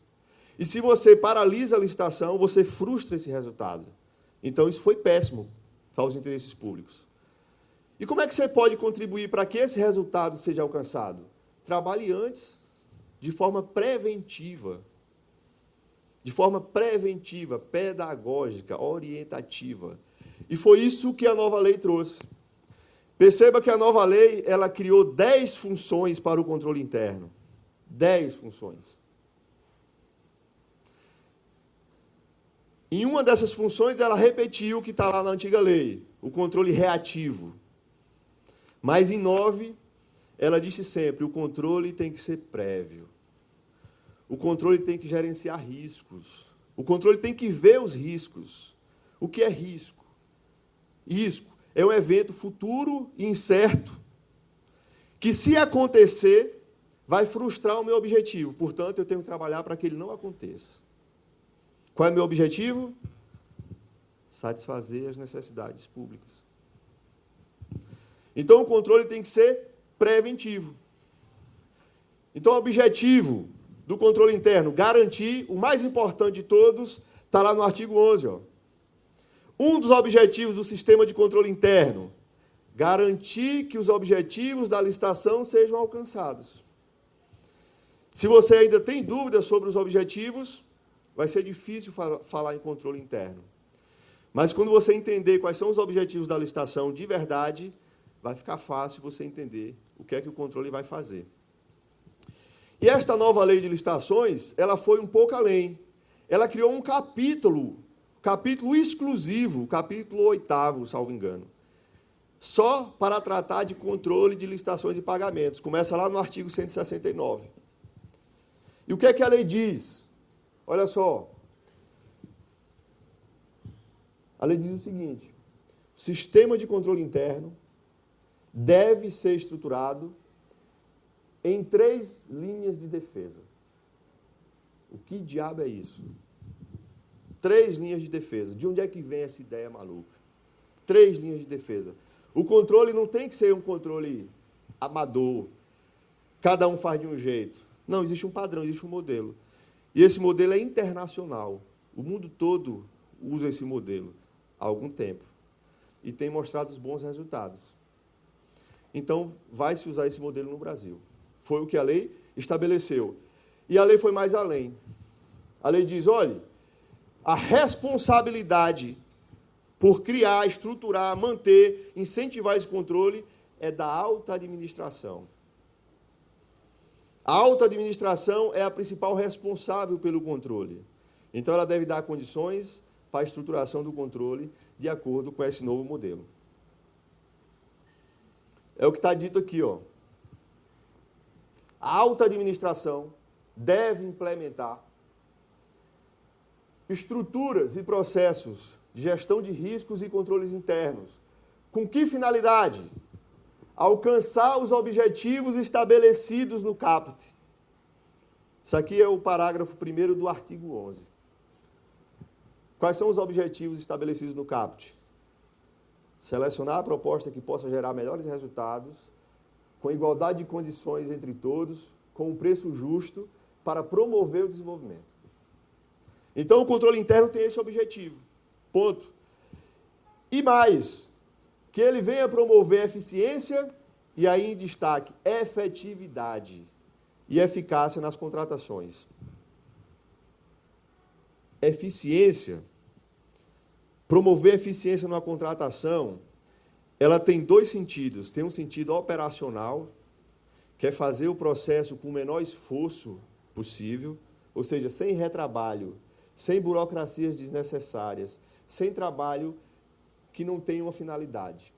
E se você paralisa a licitação, você frustra esse resultado. Então, isso foi péssimo para os interesses públicos. E como é que você pode contribuir para que esse resultado seja alcançado? Trabalhe antes, de forma preventiva. De forma preventiva, pedagógica, orientativa. E foi isso que a nova lei trouxe. Perceba que a nova lei, ela criou 10 funções para o controle interno. 10 funções. Em uma dessas funções, ela repetiu o que está lá na antiga lei, o controle reativo. Mas em 9, ela disse sempre, o controle tem que ser prévio. O controle tem que gerenciar riscos. O controle tem que ver os riscos. O que é risco? Risco é um evento futuro e incerto, que, se acontecer, vai frustrar o meu objetivo. Portanto, eu tenho que trabalhar para que ele não aconteça. Qual é o meu objetivo? Satisfazer as necessidades públicas. Então, o controle tem que ser preventivo. Então, o objetivo do controle interno, garantir, o mais importante de todos, está lá no artigo 11. Ó. Um dos objetivos do sistema de controle interno, garantir que os objetivos da licitação sejam alcançados. Se você ainda tem dúvidas sobre os objetivos, vai ser difícil falar em controle interno. Mas quando você entender quais são os objetivos da licitação de verdade, vai ficar fácil você entender o que é que o controle vai fazer. E esta nova lei de licitações, ela foi um pouco além. Ela criou um capítulo exclusivo, capítulo 8º, salvo engano, só para tratar de controle de licitações e pagamentos. Começa lá no artigo 169. E o que é que a lei diz? Olha só. A lei diz o seguinte: o sistema de controle interno deve ser estruturado em 3 linhas de defesa. O que diabo é isso? 3 linhas de defesa. De onde é que vem essa ideia maluca? 3 linhas de defesa. O controle não tem que ser um controle amador. Cada um faz de um jeito. Não, existe um padrão, existe um modelo. E esse modelo é internacional. O mundo todo usa esse modelo há algum tempo. E tem mostrado os bons resultados. Então, vai-se usar esse modelo no Brasil. Foi o que a lei estabeleceu. E a lei foi mais além. A lei diz, olha, a responsabilidade por criar, estruturar, manter, incentivar esse controle é da alta administração. A alta administração é a principal responsável pelo controle. Então, ela deve dar condições para a estruturação do controle de acordo com esse novo modelo. É o que está dito aqui, ó. A alta administração deve implementar estruturas e processos de gestão de riscos e controles internos, Com que finalidade? Alcançar os objetivos estabelecidos no caput. Isso aqui é o parágrafo 1º do artigo 11. Quais são os objetivos estabelecidos no caput? Selecionar a proposta que possa gerar melhores resultados, com igualdade de condições entre todos, com um preço justo, para promover o desenvolvimento. Então, o controle interno tem esse objetivo. Ponto. E mais, que ele venha promover eficiência e, aí em destaque, efetividade e eficácia nas contratações. Eficiência, promover eficiência numa contratação, ela tem dois sentidos. Tem um sentido operacional, que é fazer o processo com o menor esforço possível, ou seja, sem retrabalho, sem burocracias desnecessárias, sem trabalho que não tem uma finalidade.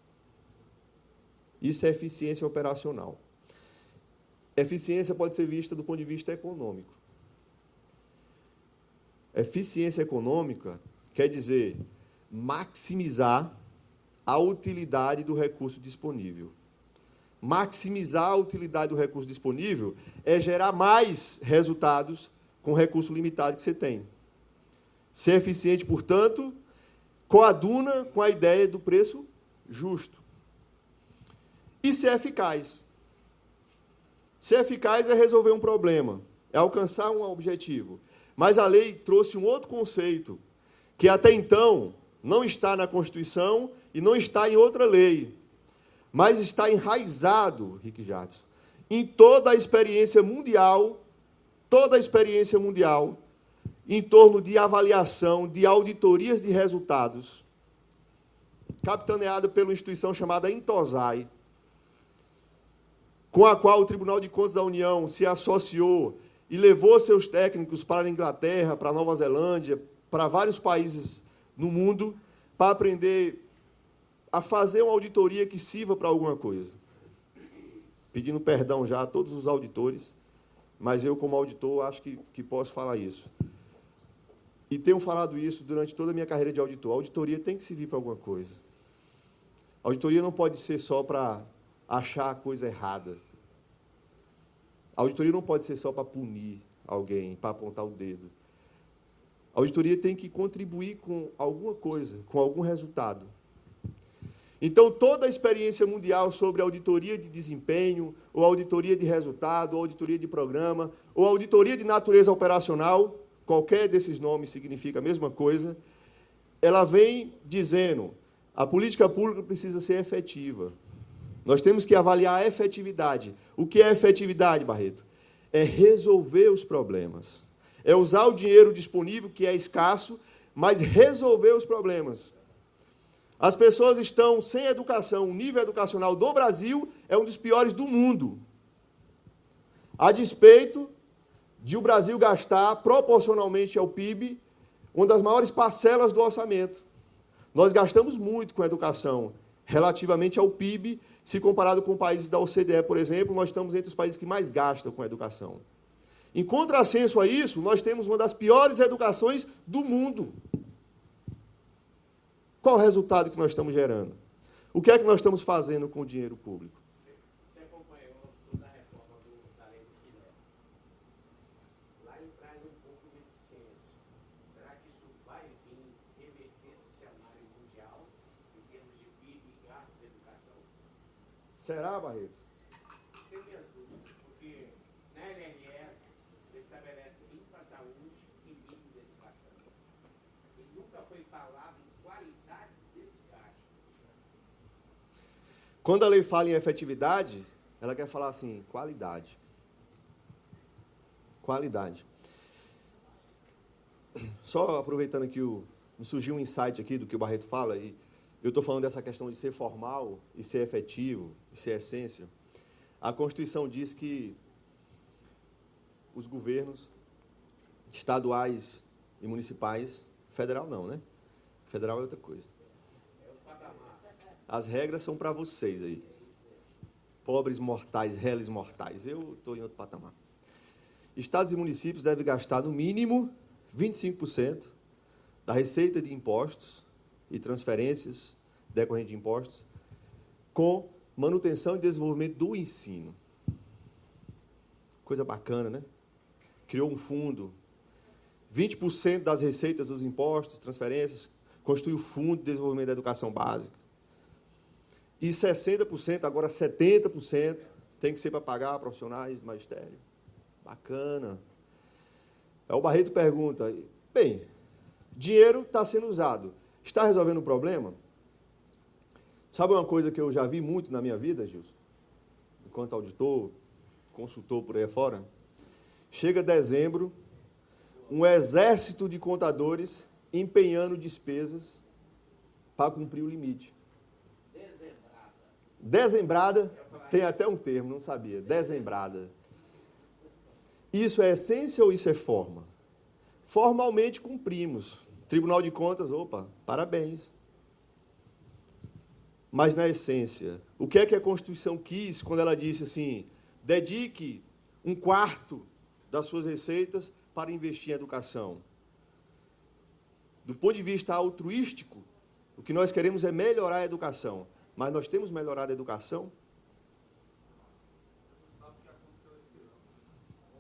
Isso é eficiência operacional. Eficiência pode ser vista do ponto de vista econômico. Eficiência econômica quer dizer maximizar a utilidade do recurso disponível. Maximizar a utilidade do recurso disponível é gerar mais resultados com o recurso limitado que você tem. Ser eficiente, portanto, coaduna com a ideia do preço justo. E ser eficaz. Ser eficaz é resolver um problema, é alcançar um objetivo. Mas a lei trouxe um outro conceito, que até então não está na Constituição e não está em outra lei, mas está enraizado, Rick Jadson, em toda a experiência mundial, em torno de avaliação, de auditorias de resultados, capitaneada pela instituição chamada Intosai, com a qual o Tribunal de Contas da União se associou e levou seus técnicos para a Inglaterra, para a Nova Zelândia, para vários países no mundo, para aprender a fazer uma auditoria que sirva para alguma coisa. Pedindo perdão já a todos os auditores, mas eu, como auditor, acho que posso falar isso. E tenho falado isso durante toda a minha carreira de auditor. A auditoria tem que servir para alguma coisa. A auditoria não pode ser só para achar a coisa errada. A auditoria não pode ser só para punir alguém, para apontar o dedo. A auditoria tem que contribuir com alguma coisa, com algum resultado. Então, toda a experiência mundial sobre auditoria de desempenho, ou auditoria de resultado, ou auditoria de programa, ou auditoria de natureza operacional, qualquer desses nomes significa a mesma coisa, ela vem dizendo, a política pública precisa ser efetiva. Nós temos que avaliar a efetividade. O que é efetividade, Barreto? É resolver os problemas. É usar o dinheiro disponível, que é escasso, mas resolver os problemas. As pessoas estão sem educação. O nível educacional do Brasil é um dos piores do mundo. A despeito de o Brasil gastar, proporcionalmente ao PIB, uma das maiores parcelas do orçamento. Nós gastamos muito com a educação, relativamente ao PIB, se comparado com países da OCDE, por exemplo, nós estamos entre os países que mais gastam com a educação. Em contrassenso a isso, nós temos uma das piores educações do mundo. Qual o resultado que nós estamos gerando? O que é que nós estamos fazendo com o dinheiro público? Você acompanhou toda a reforma da lei do Filé. Lá ele traz um pouco de eficiência. Será que isso vai vir reverter esse cenário mundial em termos de PIB e gasto de educação? Será, Barreto? Tenho minhas dúvidas, porque na LRE estabelece limpo para a saúde e limpo de educação. E nunca foi falado em qualidade desse gasto. Quando a lei fala em efetividade, ela quer falar assim, qualidade. Qualidade. Só aproveitando que surgiu um insight aqui do que o Barreto fala, e eu estou falando dessa questão de ser formal, e ser efetivo, e ser essência. A Constituição diz que os governos estaduais e municipais, federal não, né? Federal é outra coisa. As regras são para vocês aí. Pobres mortais, réis mortais. Eu estou em outro patamar. Estados e municípios devem gastar, no mínimo, 25% da receita de impostos e transferências decorrentes de impostos com manutenção e desenvolvimento do ensino. Coisa bacana, né? Criou um fundo. 20% das receitas dos impostos, transferências, constitui o Fundo de Desenvolvimento da Educação Básica. E 60%, agora 70%, tem que ser para pagar profissionais do magistério. Bacana. O Barreto pergunta, bem, dinheiro está sendo usado. Está resolvendo o problema? Sabe uma coisa que eu já vi muito na minha vida, Gilson? Enquanto auditor, consultor por aí fora? Chega dezembro, um exército de contadores empenhando despesas para cumprir o limite. Dezembrada, tem até um termo, não sabia. Dezembrada. Isso é essência ou isso é forma? Formalmente cumprimos. Tribunal de Contas, opa, parabéns. Mas na essência, o que é que a Constituição quis quando ela disse assim, dedique 1/4 das suas receitas para investir em educação? Do ponto de vista altruístico, o que nós queremos é melhorar a educação. Mas nós temos melhorado a educação? Sabe o que aconteceu esse ano?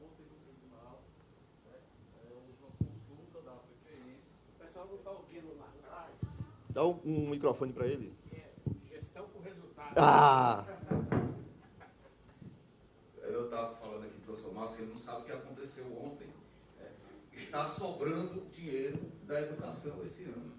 Ontem no tribunal, houve uma consulta da PPM. O pessoal não está ouvindo lá. Dá um microfone para ele. Gestão com resultado. Ah! Eu estava falando aqui para o professor Márcio, ele não sabe o que aconteceu ontem. Está sobrando dinheiro da educação esse ano.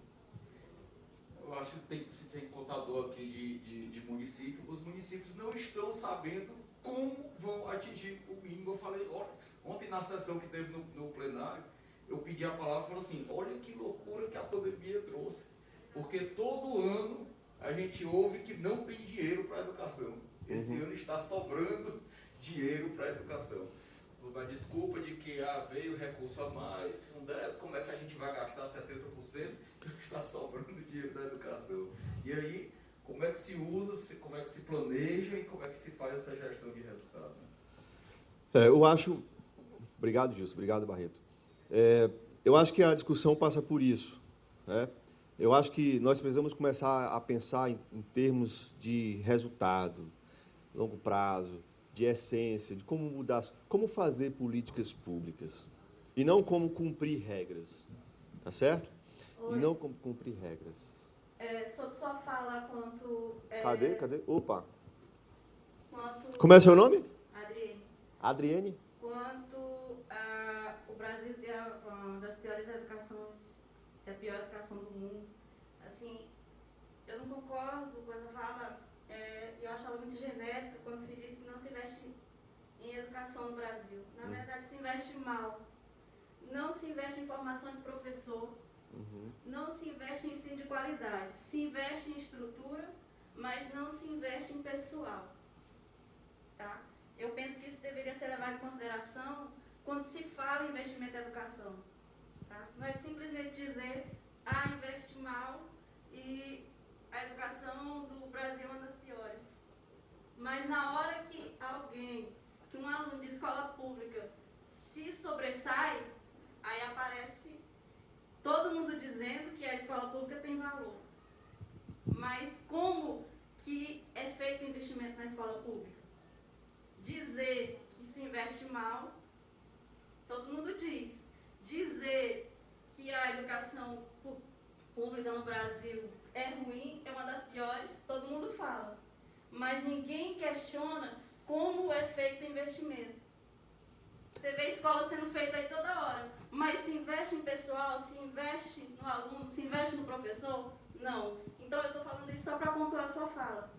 Eu acho que se tem contador aqui de município, os municípios não estão sabendo como vão atingir o mínimo. Eu falei, olha, ontem na sessão que teve no plenário, eu pedi a palavra e falei assim, olha que loucura que a pandemia trouxe. Porque todo ano a gente ouve que não tem dinheiro para a educação. Esse ano está sobrando dinheiro para a educação. A desculpa de que veio recurso a mais, como é que a gente vai gastar 70%? Está sobrando dinheiro da educação. E aí, como é que se usa, como é que se planeja e como é que se faz essa gestão de resultado? Eu acho... Obrigado, Gilson. Obrigado, Barreto. Eu acho que a discussão passa por isso, né? Eu acho que nós precisamos começar a pensar em termos de resultado, longo prazo, de essência, de como mudar, como fazer políticas públicas. E não como cumprir regras. Tá certo? Oi. E não como cumprir regras. Sobre sua fala quanto... Cadê? Opa! Quanto... Como é seu nome? Adriene. Adriene? Quanto o Brasil tem uma das piores educações, é a pior educação do mundo. Assim, eu não concordo com essa fala. Eu acho ela muito genérica quando se diz que não se investe em educação no Brasil. Na verdade, se investe mal. Não se investe em formação de professor, não se investe em ensino de qualidade. Se investe em estrutura, mas não se investe em pessoal. Tá? Eu penso que isso deveria ser levado em consideração quando se fala em investimento em educação. Tá? Não é simplesmente dizer, investe mal e a educação do Brasil é uma das piores. Mas na hora que um aluno de escola pública se sobressai, aí aparece todo mundo dizendo que a escola pública tem valor. Mas como que é feito o investimento na escola pública? Dizer que se investe mal, todo mundo diz. Dizer que a educação pública no Brasil é ruim, é uma das piores, todo mundo fala. Mas ninguém questiona como é feito o investimento. Você vê escola sendo feita aí toda hora, mas se investe em pessoal, se investe no aluno, se investe no professor? Não. Então eu estou falando isso só para pontuar a sua fala.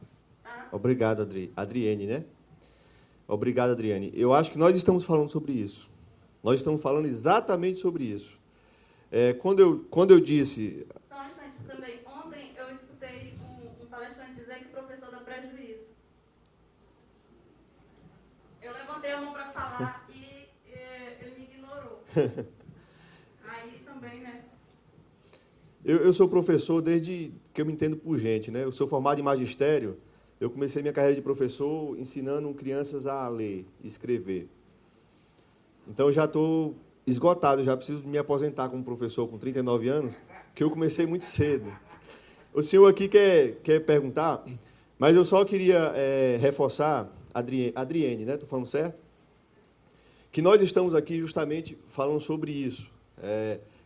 Tá? Obrigado, Adriene, né? Obrigado, Adriane. Eu acho que nós estamos falando sobre isso. Nós estamos falando exatamente sobre isso. Quando eu disse... Só um instante também. Ontem eu escutei um palestrante dizer que o professor dá prejuízo. Eu levantei a mão para falar e ele me ignorou. Aí também, né? Eu sou professor desde que eu me entendo por gente, né? Eu sou formado em magistério. Eu comecei minha carreira de professor ensinando crianças a ler e escrever. Então, já estou esgotado, já preciso me aposentar como professor com 39 anos, que eu comecei muito cedo. O senhor aqui quer perguntar, Mas eu só queria reforçar, Adriene, né? Estou falando certo? Que nós estamos aqui justamente falando sobre isso.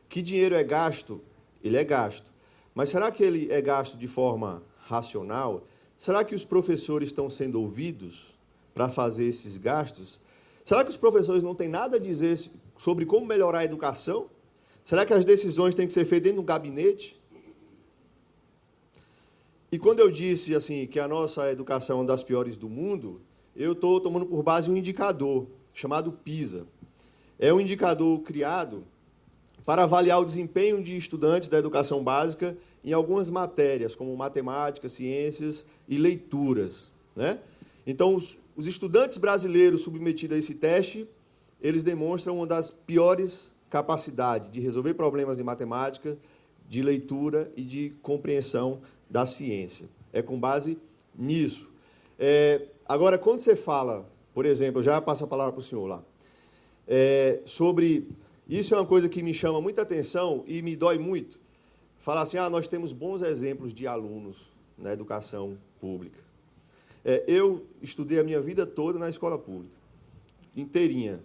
Que dinheiro é gasto? Ele é gasto. Mas será que ele é gasto de forma racional? Será que os professores estão sendo ouvidos para fazer esses gastos? Será que os professores não têm nada a dizer sobre como melhorar a educação? Será que as decisões têm que ser feitas dentro do gabinete? E quando eu disse assim que a nossa educação é uma das piores do mundo, eu estou tomando por base um indicador chamado PISA. É um indicador criado para avaliar o desempenho de estudantes da educação básica em algumas matérias, como matemática, ciências e leituras, né? Então, os estudantes brasileiros submetidos a esse teste, eles demonstram uma das piores capacidades de resolver problemas de matemática, de leitura e de compreensão da ciência. É com base nisso. Agora, quando você fala, por exemplo, eu já passo a palavra para o senhor lá, sobre... Isso é uma coisa que me chama muita atenção e me dói muito. Falar assim, nós temos bons exemplos de alunos na educação pública. Eu estudei a minha vida toda na escola pública, inteirinha,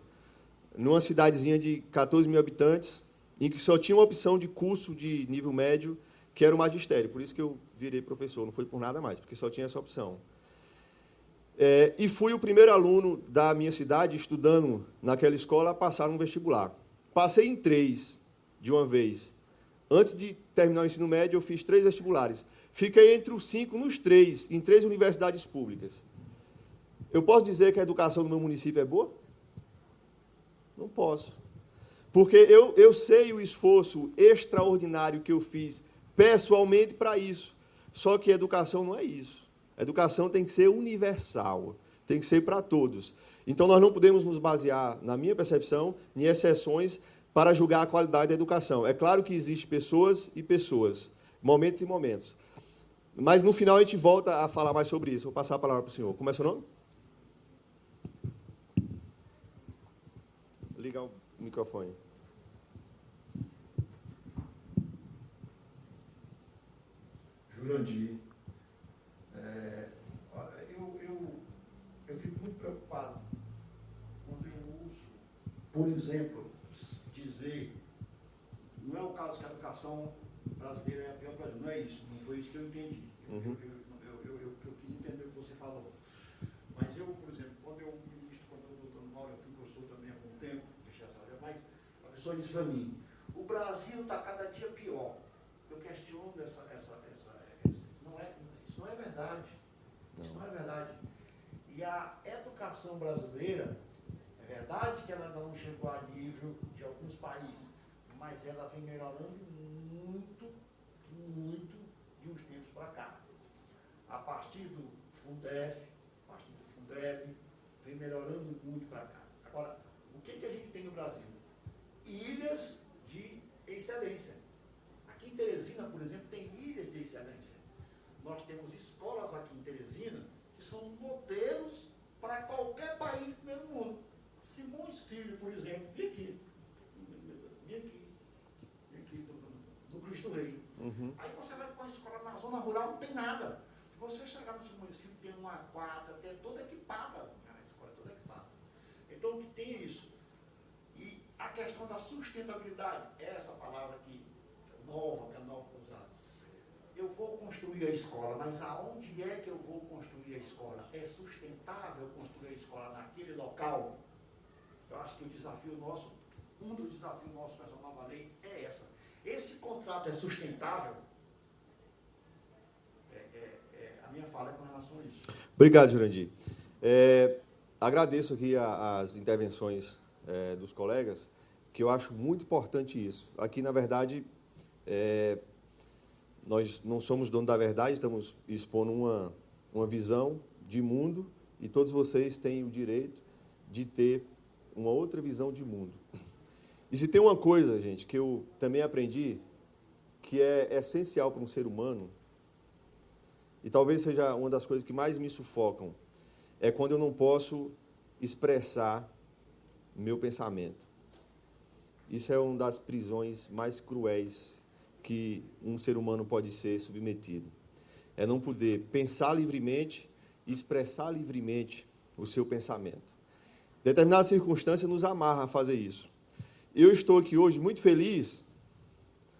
numa cidadezinha de 14 mil habitantes, em que só tinha uma opção de curso de nível médio, que era o magistério. Por isso que eu virei professor, não foi por nada mais, porque só tinha essa opção. E fui o primeiro aluno da minha cidade, estudando naquela escola, a passar no vestibular. Passei em 3 de uma vez. Antes de terminar o ensino médio, eu fiz 3 vestibulares. Fiquei entre os 5 nos 3, em 3 universidades públicas. Eu posso dizer que a educação do meu município é boa? Não posso. Porque eu sei o esforço extraordinário que eu fiz pessoalmente para isso. Só que a educação não é isso. A educação tem que ser universal, tem que ser para todos. Então, nós não podemos nos basear, na minha percepção, em exceções para julgar a qualidade da educação. É claro que existem pessoas e pessoas, momentos e momentos. Mas, no final, a gente volta a falar mais sobre isso. Vou passar a palavra para o senhor. Como é seu nome? Ligar o microfone. Jurandir. Eu fico muito preocupado quando eu ouço, por exemplo, dizer, não é o caso que a educação brasileira é a pior do Brasil, não é isso, não foi isso que eu entendi. Eu quis entender o que você falou. Mas eu, por exemplo, quando eu estou dando aula, eu fui professor também há algum tempo, deixei essa área, mas a pessoa disse para mim, o Brasil está cada dia pior. Eu questiono isso não é verdade. Isso não é verdade. E a educação brasileira, é verdade que ela não chegou a nível de alguns países, mas ela vem melhorando muito, muito de uns tempos para cá. A partir do Fundef, vem melhorando muito para cá. Agora, o que a gente tem no Brasil? Ilhas de excelência. Aqui em Teresina, por exemplo, tem ilhas de excelência. Nós temos escolas aqui em Teresina que são modelos para qualquer país do primeiro mundo. Simões Filho, por exemplo, vem aqui no Cristo Rei. Aí você vai para uma escola na zona rural, não tem nada. Se você chegar no Simões Filho, tem uma quadra, tem toda equipada. A escola é toda equipada. Então, o que tem é isso. E a questão da sustentabilidade, essa palavra aqui, nova, que é nova para usar. Eu vou construir a escola, mas aonde é que eu vou construir a escola? É sustentável construir a escola naquele local? Eu acho que o desafio nosso, um dos desafios nossos com essa nova lei é essa. Esse contrato é sustentável? A minha fala é com relação a isso. Obrigado, Jurandir. Agradeço aqui as intervenções dos colegas, que eu acho muito importante isso. Aqui, na verdade, nós não somos donos da verdade, estamos expondo uma visão de mundo e todos vocês têm o direito de ter uma outra visão de mundo. E se tem uma coisa, gente, que eu também aprendi, que é essencial para um ser humano, e talvez seja uma das coisas que mais me sufocam, é quando eu não posso expressar meu pensamento. Isso é uma das prisões mais cruéis que um ser humano pode ser submetido. é não poder pensar livremente e expressar livremente o seu pensamento. Determinada circunstância nos amarra a fazer isso. Eu estou aqui hoje muito feliz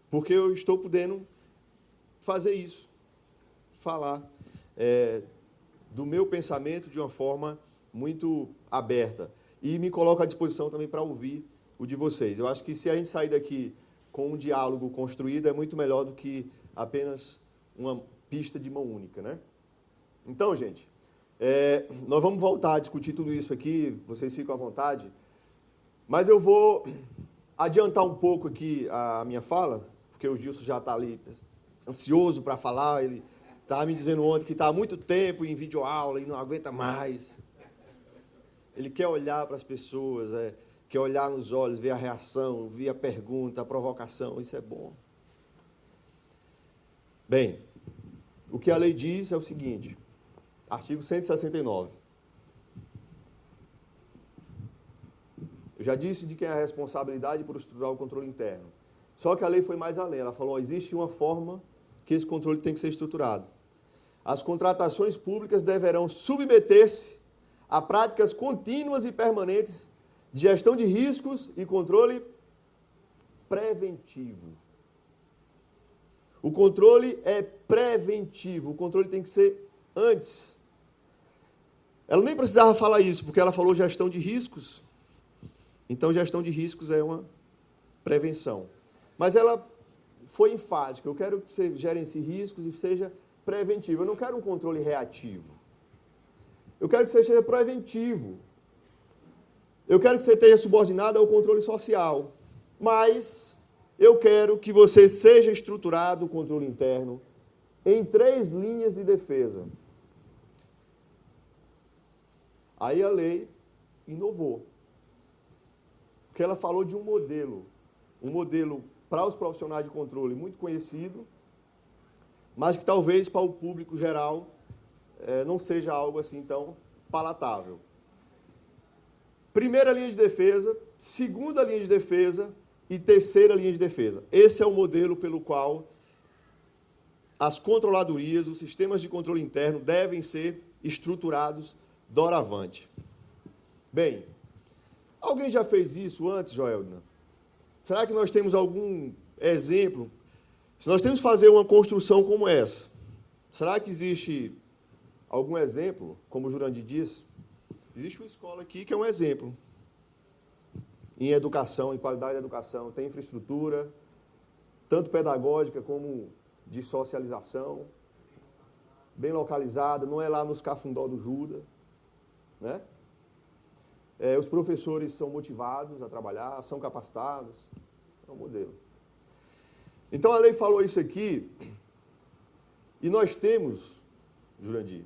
porque eu estou podendo fazer isso, falar do meu pensamento de uma forma muito aberta. E me coloco à disposição também para ouvir o de vocês. Eu acho que se a gente sair daqui com um diálogo construído, é muito melhor do que apenas uma pista de mão única, né? Então, gente, nós vamos voltar a discutir tudo isso aqui, vocês ficam à vontade, mas eu vou adiantar um pouco aqui a minha fala, porque o Gilson já está ali ansioso para falar, ele estava me dizendo ontem que está há muito tempo em videoaula e não aguenta mais. Ele quer olhar para as pessoas, quer olhar nos olhos, ver a reação, ver a pergunta, a provocação, isso é bom. Bem, o que a lei diz é o seguinte, artigo 169. Eu já disse de quem é a responsabilidade por estruturar o controle interno. Só que a lei foi mais além, ela falou, existe uma forma que esse controle tem que ser estruturado. As contratações públicas deverão submeter-se a práticas contínuas e permanentes de gestão de riscos e controle preventivo. O controle é preventivo, o controle tem que ser antes. Ela nem precisava falar isso, porque ela falou gestão de riscos. Então, gestão de riscos é uma prevenção. Mas ela foi enfática. Eu quero que você gerencie riscos e seja preventivo. Eu não quero um controle reativo. Eu quero que você seja preventivo. Eu quero que você esteja subordinado ao controle social. Mas eu quero que você seja estruturado, o controle interno, em 3 linhas de defesa. Aí a lei inovou. Porque ela falou de um modelo para os profissionais de controle muito conhecido, mas que talvez para o público geral não seja algo assim tão palatável. Primeira linha de defesa, segunda linha de defesa e terceira linha de defesa. Esse é o modelo pelo qual as controladorias, os sistemas de controle interno devem ser estruturados doravante. Bem, alguém já fez isso antes, Joelna? Será que nós temos algum exemplo? Se nós temos que fazer uma construção como essa, será que existe algum exemplo, como o Jurandir disse? Existe uma escola aqui que é um exemplo em educação, em qualidade de educação, tem infraestrutura, tanto pedagógica como de socialização, bem localizada, não é lá nos Cafundó do Judas, né? Os professores são motivados a trabalhar, são capacitados, é um modelo. Então, a lei falou isso aqui, e nós temos, Jurandir,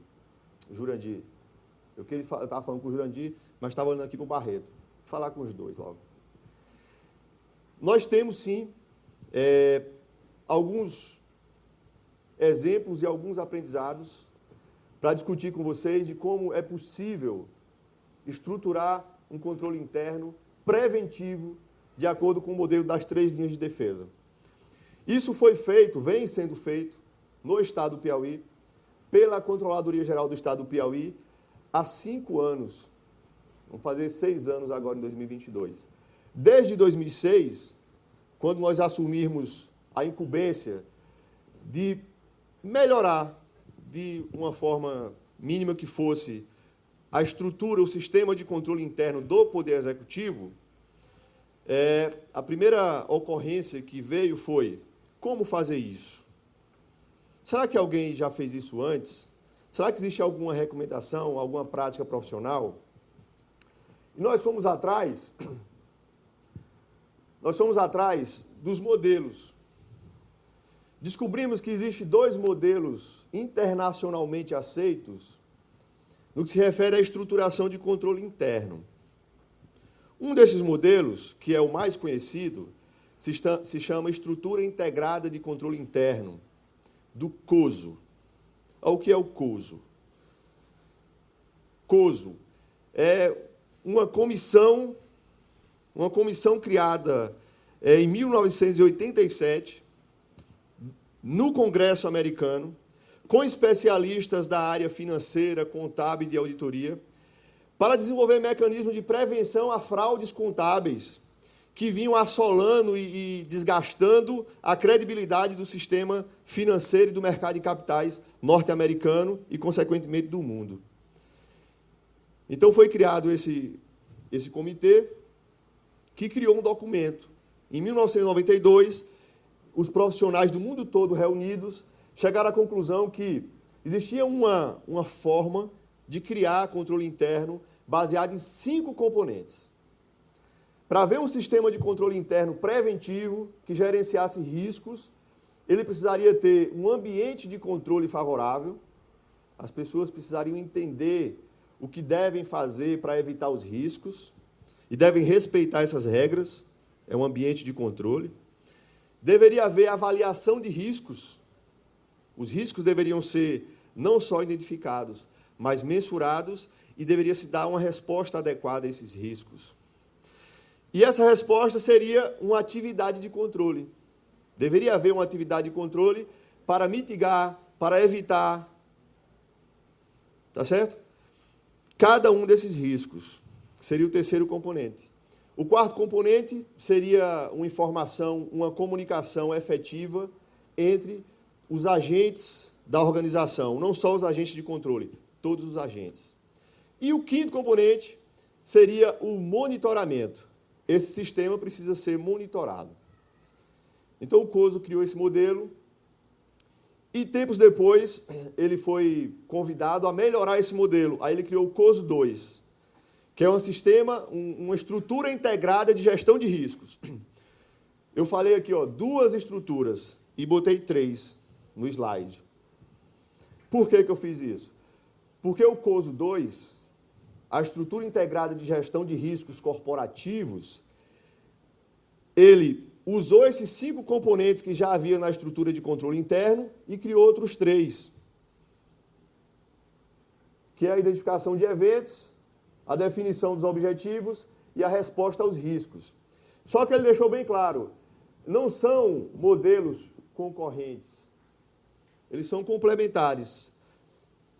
eu estava falando com o Jurandir, mas estava olhando aqui para o Barreto, vou falar com os dois logo. Nós temos, sim, alguns exemplos e alguns aprendizados para discutir com vocês de como é possível estruturar um controle interno preventivo de acordo com o modelo das 3 linhas de defesa. Isso foi feito, vem sendo feito, no Estado do Piauí, pela Controladoria Geral do Estado do Piauí, há 5 anos. Vamos fazer 6 anos agora, em 2022. Desde 2006, quando nós assumirmos a incumbência de melhorar, de uma forma mínima que fosse, a estrutura, o sistema de controle interno do Poder Executivo, a primeira ocorrência que veio foi, como fazer isso? Será que alguém já fez isso antes? Será que existe alguma recomendação, alguma prática profissional? E nós fomos atrás dos modelos. Descobrimos que existem 2 modelos internacionalmente aceitos no que se refere à estruturação de controle interno. Um desses modelos, que é o mais conhecido, se chama Estrutura Integrada de Controle Interno, do COSO. O que é o COSO? COSO é uma comissão criada em 1987, no Congresso americano, com especialistas da área financeira, contábil e de auditoria, para desenvolver mecanismos de prevenção a fraudes contábeis que vinham assolando e desgastando a credibilidade do sistema financeiro e do mercado de capitais norte-americano e, consequentemente, do mundo. Então, foi criado esse comitê, que criou um documento. Em 1992, os profissionais do mundo todo reunidos chegaram à conclusão que existia uma forma de criar controle interno baseado em 5 componentes. Para haver um sistema de controle interno preventivo que gerenciasse riscos, ele precisaria ter um ambiente de controle favorável, as pessoas precisariam entender o que devem fazer para evitar os riscos e devem respeitar essas regras, é um ambiente de controle. Deveria haver avaliação de riscos. Os riscos deveriam ser não só identificados, mas mensurados, e deveria se dar uma resposta adequada a esses riscos. E essa resposta seria uma atividade de controle. Deveria haver uma atividade de controle para mitigar, para evitar, tá certo? Cada um desses riscos seria o terceiro componente. O quarto componente seria uma informação, uma comunicação efetiva entre os agentes da organização, não só os agentes de controle, todos os agentes. E o quinto componente seria o monitoramento. Esse sistema precisa ser monitorado. Então, o COSO criou esse modelo e, tempos depois, ele foi convidado a melhorar esse modelo. Aí ele criou o COSO 2, que é um sistema, uma estrutura integrada de gestão de riscos. Eu falei aqui, 2 estruturas e botei 3 no slide. Por que eu fiz isso? Porque o COSO 2, a estrutura integrada de gestão de riscos corporativos, ele usou esses 5 componentes que já havia na estrutura de controle interno e criou outros 3, que é a identificação de eventos, a definição dos objetivos e a resposta aos riscos. Só que ele deixou bem claro, não são modelos concorrentes, eles são complementares.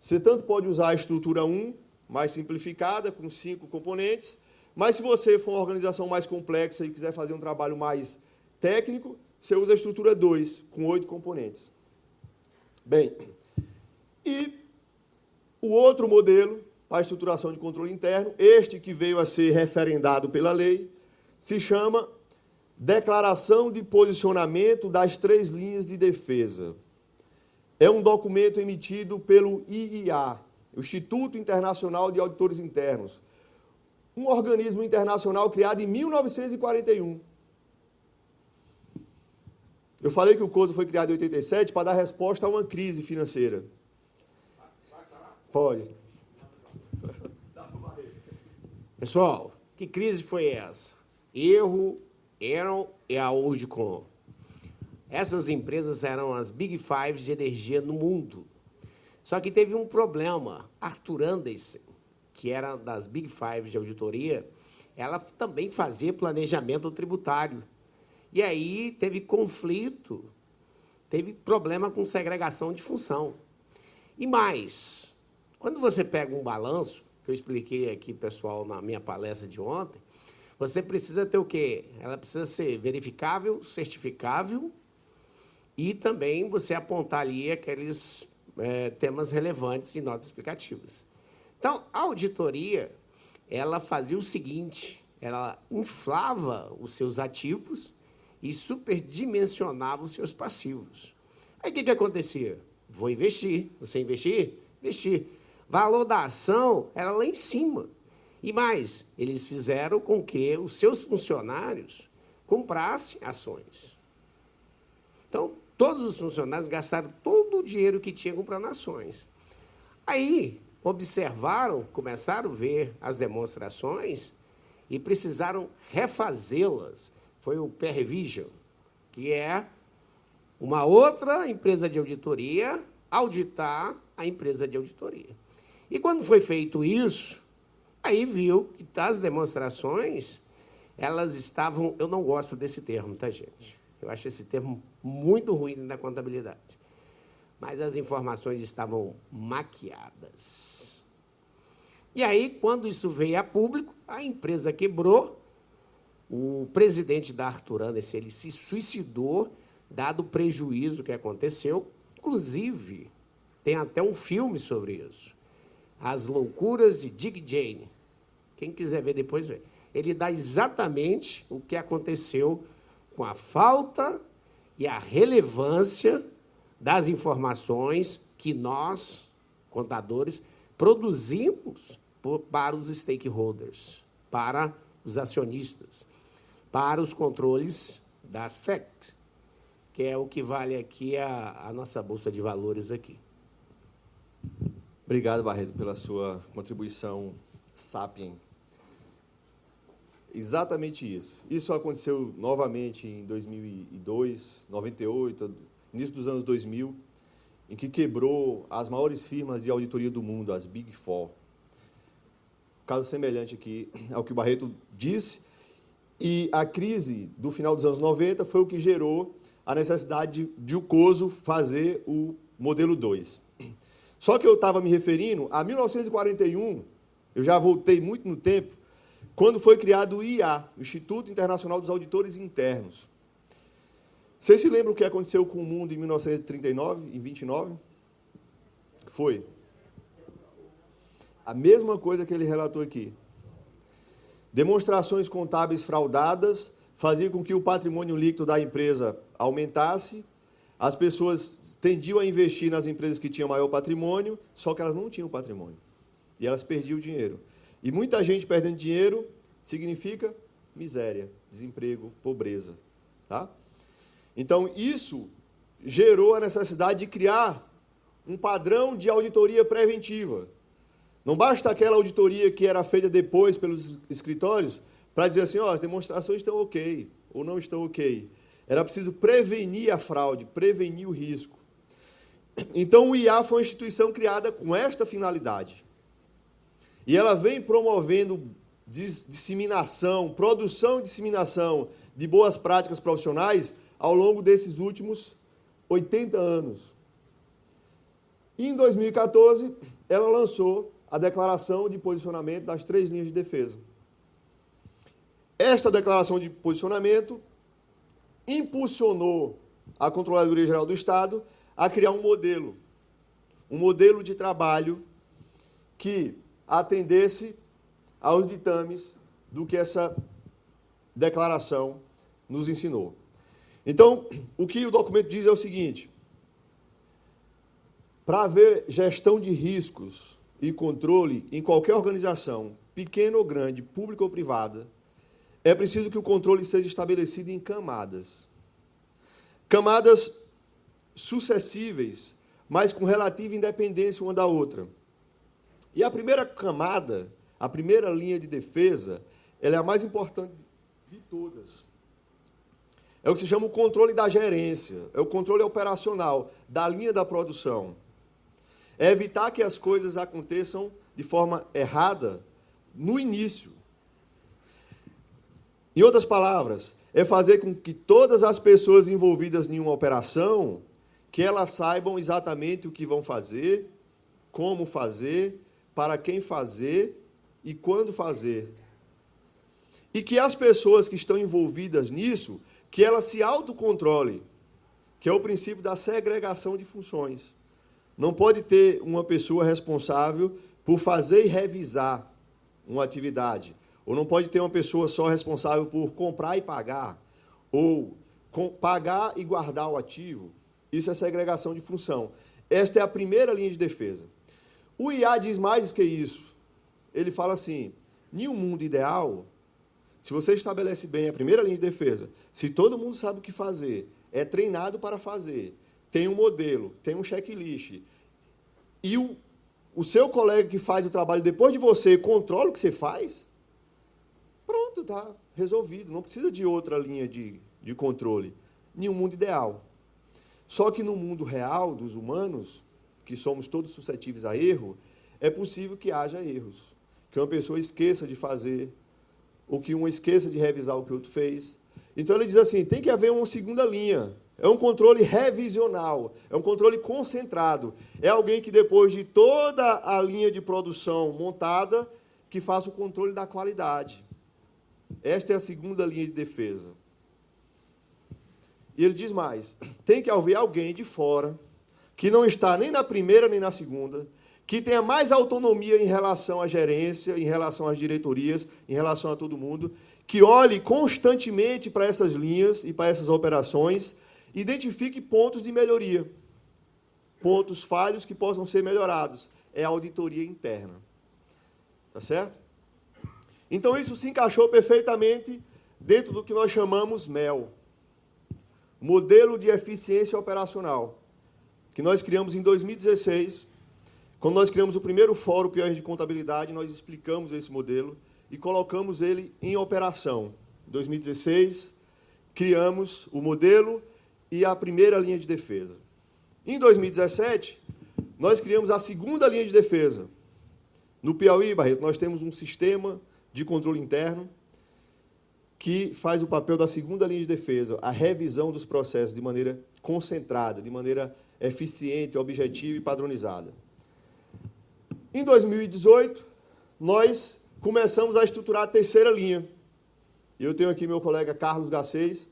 Você tanto pode usar a estrutura 1, mais simplificada, com 5 componentes, mas se você for uma organização mais complexa e quiser fazer um trabalho mais técnico, você usa a estrutura 2, com 8 componentes. Bem, e o outro modelo para a estruturação de controle interno, este que veio a ser referendado pela lei, se chama Declaração de Posicionamento das 3 Linhas de Defesa. É um documento emitido pelo IIA, o Instituto Internacional de Auditores Internos, um organismo internacional criado em 1941. Eu falei que o COSO foi criado em 87 para dar resposta a uma crise financeira. Pode. Pessoal, que crise foi essa? Erro, Enel e a Orgicom. Essas empresas eram as Big Fives de energia no mundo. Só que teve um problema. Arthur Andersen, que era das Big Fives de auditoria, ela também fazia planejamento tributário. E aí teve conflito, teve problema com segregação de função. E mais, quando você pega um balanço, que eu expliquei aqui, pessoal, na minha palestra de ontem, você precisa ter o quê? Ela precisa ser verificável, certificável, e também você apontar ali aqueles temas relevantes e notas explicativas. Então, a auditoria, ela fazia o seguinte, ela inflava os seus ativos e superdimensionava os seus passivos. Aí, o que acontecia? Vou investir. Você investir? Investir. Valor da ação era lá em cima. E mais, eles fizeram com que os seus funcionários comprassem ações. Então, todos os funcionários gastaram todo o dinheiro que tinham comprando ações. Aí, observaram, começaram a ver as demonstrações e precisaram refazê-las. Foi o Peer Revision, que é uma outra empresa de auditoria auditar a empresa de auditoria. E quando foi feito isso, aí viu que as demonstrações, elas estavam... Eu não gosto desse termo, tá, gente? Eu acho esse termo muito ruim na contabilidade. mas as informações estavam maquiadas. E aí, quando isso veio a público, a empresa quebrou, o presidente da Arthur Anderson ele se suicidou, dado o prejuízo que aconteceu. Inclusive, tem até um filme sobre isso, As Loucuras de Dick Jane. Quem quiser ver depois, vê. Ele dá exatamente o que aconteceu com a falta e a relevância das informações que nós, contadores, produzimos para os stakeholders, para os acionistas, para os controles da SEC, que é o que vale aqui a nossa Bolsa de Valores aqui. Obrigado, Barreto, pela sua contribuição sapien. Exatamente isso. Isso aconteceu novamente em 2002, 98, início dos anos 2000, em que quebrou as maiores firmas de auditoria do mundo, as Big Four. Caso semelhante aqui ao que o Barreto disse, e a crise do final dos anos 90 foi o que gerou a necessidade de o COSO fazer o modelo 2. Só que eu estava me referindo a 1941, eu já voltei muito no tempo, quando foi criado o IA, o Instituto Internacional dos Auditores Internos. Vocês se lembram o que aconteceu com o mundo em 1939, em 29? Foi a mesma coisa que ele relatou aqui. Demonstrações contábeis fraudadas faziam com que o patrimônio líquido da empresa aumentasse, as pessoas tendiam a investir nas empresas que tinham maior patrimônio, só que elas não tinham patrimônio, e elas perdiam o dinheiro. E muita gente perdendo dinheiro significa miséria, desemprego, pobreza. Tá? Então, isso gerou a necessidade de criar um padrão de auditoria preventiva. Não basta aquela auditoria que era feita depois pelos escritórios para dizer assim, as demonstrações estão ok, ou não estão ok. Era preciso prevenir a fraude, prevenir o risco. Então, o IA foi uma instituição criada com esta finalidade. E ela vem promovendo disseminação, produção e disseminação de boas práticas profissionais ao longo desses últimos 80 anos. E, em 2014, ela lançou a declaração de posicionamento das 3 linhas de defesa. Esta declaração de posicionamento impulsionou a Controladoria Geral do Estado a criar um modelo de trabalho que atendesse aos ditames do que essa declaração nos ensinou. Então, o que o documento diz é o seguinte: para haver gestão de riscos e controle em qualquer organização, pequena ou grande, pública ou privada, é preciso que o controle seja estabelecido em camadas. Camadas sucessíveis, mas com relativa independência uma da outra. E a primeira camada, a primeira linha de defesa, ela é a mais importante de todas. É o que se chama o controle da gerência, é o controle operacional da linha da produção. É evitar que as coisas aconteçam de forma errada no início. Em outras palavras, é fazer com que todas as pessoas envolvidas em uma operação, que elas saibam exatamente o que vão fazer, como fazer, para quem fazer e quando fazer. E que as pessoas que estão envolvidas nisso, que elas se autocontrolem, que é o princípio da segregação de funções. Não pode ter uma pessoa responsável por fazer e revisar uma atividade. Ou não pode ter uma pessoa só responsável por comprar e pagar. Ou pagar e guardar o ativo. Isso é segregação de função. Esta é a primeira linha de defesa. O IA diz mais que isso. Ele fala assim, em um mundo ideal, se você estabelece bem a primeira linha de defesa, se todo mundo sabe o que fazer, é treinado para fazer, tem um modelo, tem um checklist, e o seu colega que faz o trabalho depois de você controla o que você faz, pronto, está resolvido. Não precisa de outra linha de controle. Em um mundo ideal. Só que no mundo real dos humanos, que somos todos suscetíveis a erro, é possível que haja erros. Que uma pessoa esqueça de fazer, ou que uma esqueça de revisar o que o outro fez. Então, ele diz assim, tem que haver uma segunda linha. é um controle revisional, é um controle concentrado. É alguém que, depois de toda a linha de produção montada, que faça o controle da qualidade. Esta é a segunda linha de defesa. E ele diz mais, tem que haver alguém de fora, que não está nem na primeira nem na segunda, que tenha mais autonomia em relação à gerência, em relação às diretorias, em relação a todo mundo, que olhe constantemente para essas linhas e para essas operações, identifique pontos de melhoria, pontos falhos que possam ser melhorados. É a auditoria interna. Tá certo? Então, isso se encaixou perfeitamente dentro do que nós chamamos MEL, Modelo de Eficiência Operacional, que nós criamos em 2016. Quando nós criamos o primeiro Fórum Piauí de Contabilidade, nós explicamos esse modelo e colocamos ele em operação. Em 2016, criamos o modelo e a primeira linha de defesa. Em 2017, nós criamos a segunda linha de defesa. No Piauí, Barreto, nós temos um sistema de controle interno que faz o papel da segunda linha de defesa, a revisão dos processos de maneira concentrada, de maneira eficiente, objetiva e padronizada. Em 2018, nós começamos a estruturar a terceira linha. Eu tenho aqui meu colega Carlos Garcês,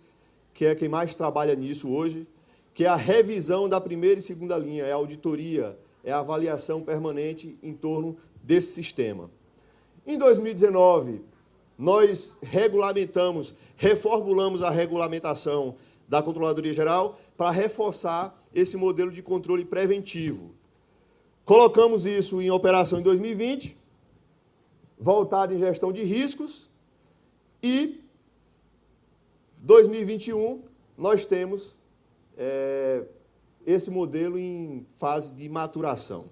que é quem mais trabalha nisso hoje, que é a revisão da primeira e segunda linha, é a auditoria, é a avaliação permanente em torno desse sistema. Em 2019, nós reformulamos a regulamentação da Controladoria Geral para reforçar esse modelo de controle preventivo. Colocamos isso em operação em 2020, voltado em gestão de riscos, e 2021 nós temos esse modelo em fase de maturação.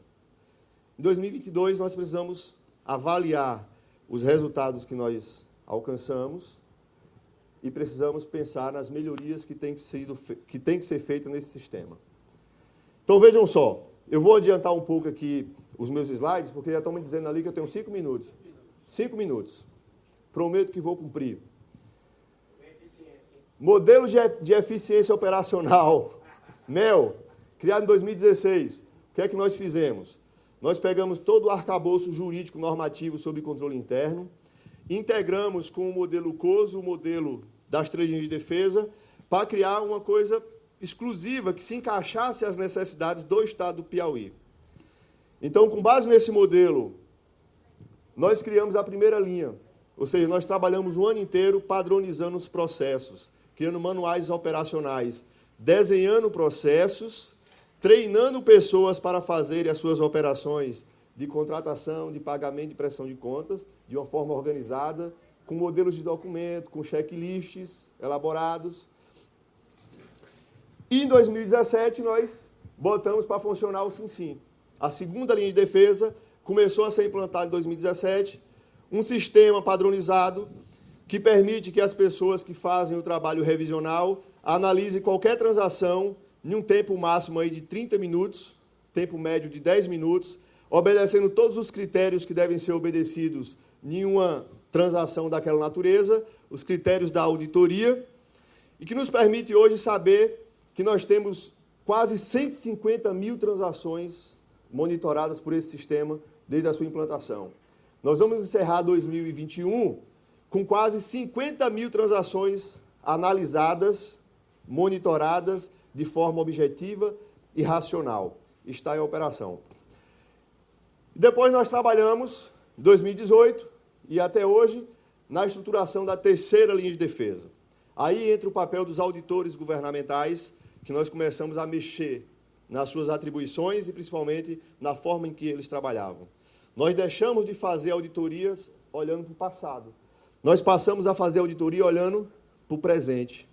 Em 2022 nós precisamos avaliar os resultados que nós alcançamos e precisamos pensar nas melhorias que têm que ser feitas nesse sistema. Então, vejam só, eu vou adiantar um pouco aqui os meus slides, porque já estão me dizendo ali que eu tenho 5 minutos. 5 minutos. Prometo que vou cumprir. Modelo de eficiência operacional, MEL, criado em 2016. O que é que nós fizemos? Nós pegamos todo o arcabouço jurídico normativo sobre controle interno, integramos com o modelo COSO, o modelo das 3 linhas de defesa, para criar uma coisa exclusiva que se encaixasse às necessidades do Estado do Piauí. Então, com base nesse modelo, nós criamos a primeira linha, ou seja, nós trabalhamos o ano inteiro padronizando os processos, criando manuais operacionais, desenhando processos, treinando pessoas para fazerem as suas operações de contratação, de pagamento, de prestação de contas, de uma forma organizada, com modelos de documento, com checklists elaborados. E em 2017, nós botamos para funcionar o SimSim. A segunda linha de defesa começou a ser implantada em 2017, um sistema padronizado que permite que as pessoas que fazem o trabalho revisional analisem qualquer transação em um tempo máximo aí de 30 minutos, tempo médio de 10 minutos, obedecendo todos os critérios que devem ser obedecidos em uma transação daquela natureza, os critérios da auditoria, e que nos permite hoje saber que nós temos quase 150 mil transações monitoradas por esse sistema desde a sua implantação. Nós vamos encerrar 2021 com quase 50 mil transações analisadas, monitoradas de forma objetiva e racional. Está em operação. Depois nós trabalhamos, em 2018 e até hoje, na estruturação da terceira linha de defesa. Aí entra o papel dos auditores governamentais, que nós começamos a mexer nas suas atribuições e, principalmente, na forma em que eles trabalhavam. Nós deixamos de fazer auditorias olhando para o passado. Nós passamos a fazer auditoria olhando para o presente.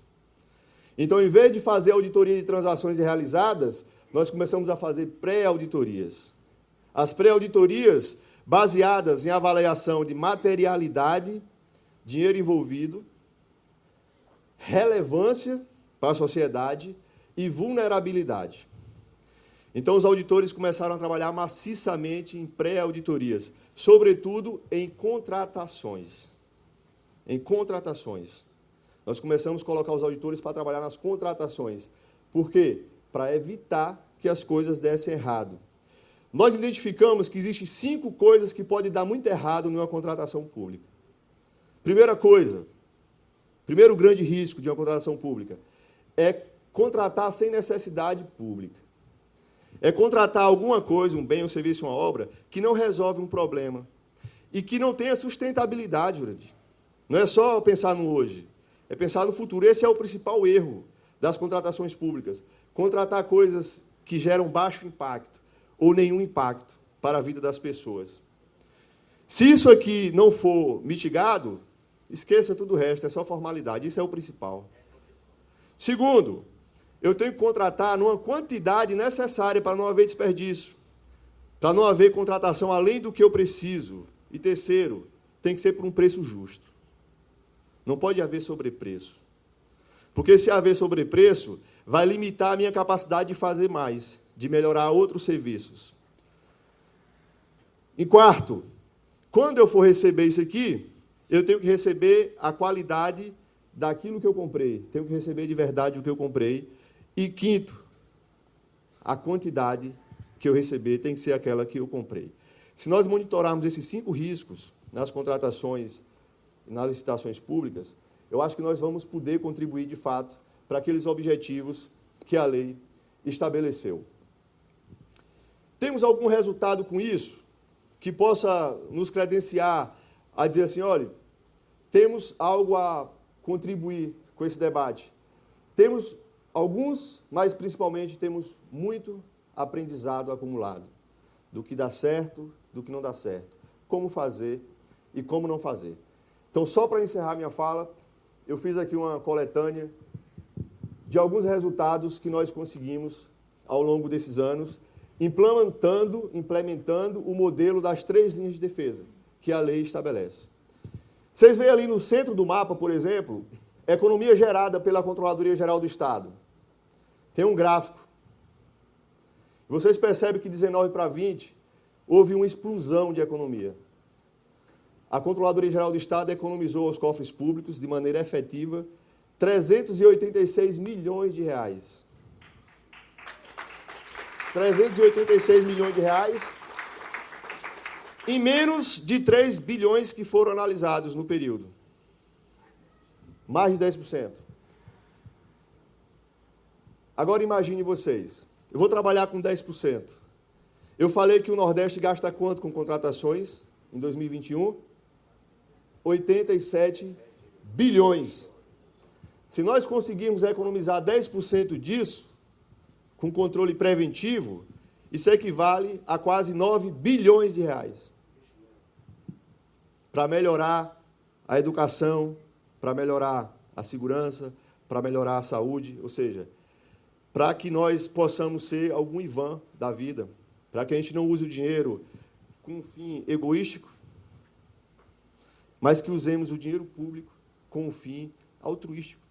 Então, em vez de fazer auditoria de transações realizadas, nós começamos a fazer pré-auditorias. As pré-auditorias baseadas em avaliação de materialidade, dinheiro envolvido, relevância para a sociedade e vulnerabilidade. Então, os auditores começaram a trabalhar maciçamente em pré-auditorias, sobretudo em contratações. Em contratações. Nós começamos a colocar os auditores para trabalhar nas contratações, Por quê? Para evitar que as coisas dessem errado. Nós identificamos que existem 5 coisas que podem dar muito errado numa contratação pública. Primeira coisa, primeiro grande risco de uma contratação pública é contratar sem necessidade pública. É contratar alguma coisa, um bem, um serviço, uma obra, que não resolve um problema e que não tenha sustentabilidade, Jurandir. Não é só pensar no hoje, é pensar no futuro. Esse é o principal erro das contratações públicas. Contratar coisas que geram baixo impacto ou nenhum impacto para a vida das pessoas. Se isso aqui não for mitigado, esqueça tudo o resto, é só formalidade. Isso é o principal. Segundo, eu tenho que contratar numa quantidade necessária para não haver desperdício, para não haver contratação além do que eu preciso. E terceiro, tem que ser por um preço justo. Não pode haver sobrepreço. Porque se haver sobrepreço, vai limitar a minha capacidade de fazer mais, de melhorar outros serviços. E quarto, quando eu for receber isso aqui, eu tenho que receber a qualidade daquilo que eu comprei. Tenho que receber de verdade o que eu comprei. E quinto, a quantidade que eu receber tem que ser aquela que eu comprei. Se nós monitorarmos esses 5 riscos nas contratações e nas licitações públicas, eu acho que nós vamos poder contribuir, de fato, para aqueles objetivos que a lei estabeleceu. Temos algum resultado com isso que possa nos credenciar a dizer assim, olha, temos algo a contribuir com esse debate. Temos alguns, mas principalmente temos muito aprendizado acumulado do que dá certo, do que não dá certo, como fazer e como não fazer. Então, só para encerrar minha fala, eu fiz aqui uma coletânea de alguns resultados que nós conseguimos ao longo desses anos, implementando o modelo das 3 linhas de defesa que a lei estabelece. Vocês veem ali no centro do mapa, por exemplo, economia gerada pela Controladoria Geral do Estado. Tem um gráfico. Vocês percebem que de 19 para 20 houve uma explosão de economia. A Controladoria Geral do Estado economizou aos cofres públicos, de maneira efetiva, 386 milhões de reais. 386 milhões de reais em menos de 3 bilhões que foram analisados no período. Mais de 10%. Agora imagine vocês, eu vou trabalhar com 10%. Eu falei que o Nordeste gasta quanto com contratações em 2021? 87 bilhões. Se nós conseguirmos economizar 10% disso, com controle preventivo, isso equivale a quase 9 bilhões de reais. Para melhorar a educação, para melhorar a segurança, para melhorar a saúde, ou seja, para que nós possamos ser algum Ivan da vida, para que a gente não use o dinheiro com um fim egoístico, mas que usemos o dinheiro público com um fim altruístico.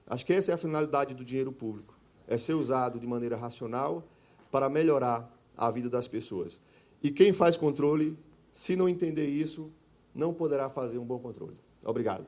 Acho que essa é a finalidade do dinheiro público, é ser usado de maneira racional para melhorar a vida das pessoas. E quem faz controle, se não entender isso, não poderá fazer um bom controle. Obrigado.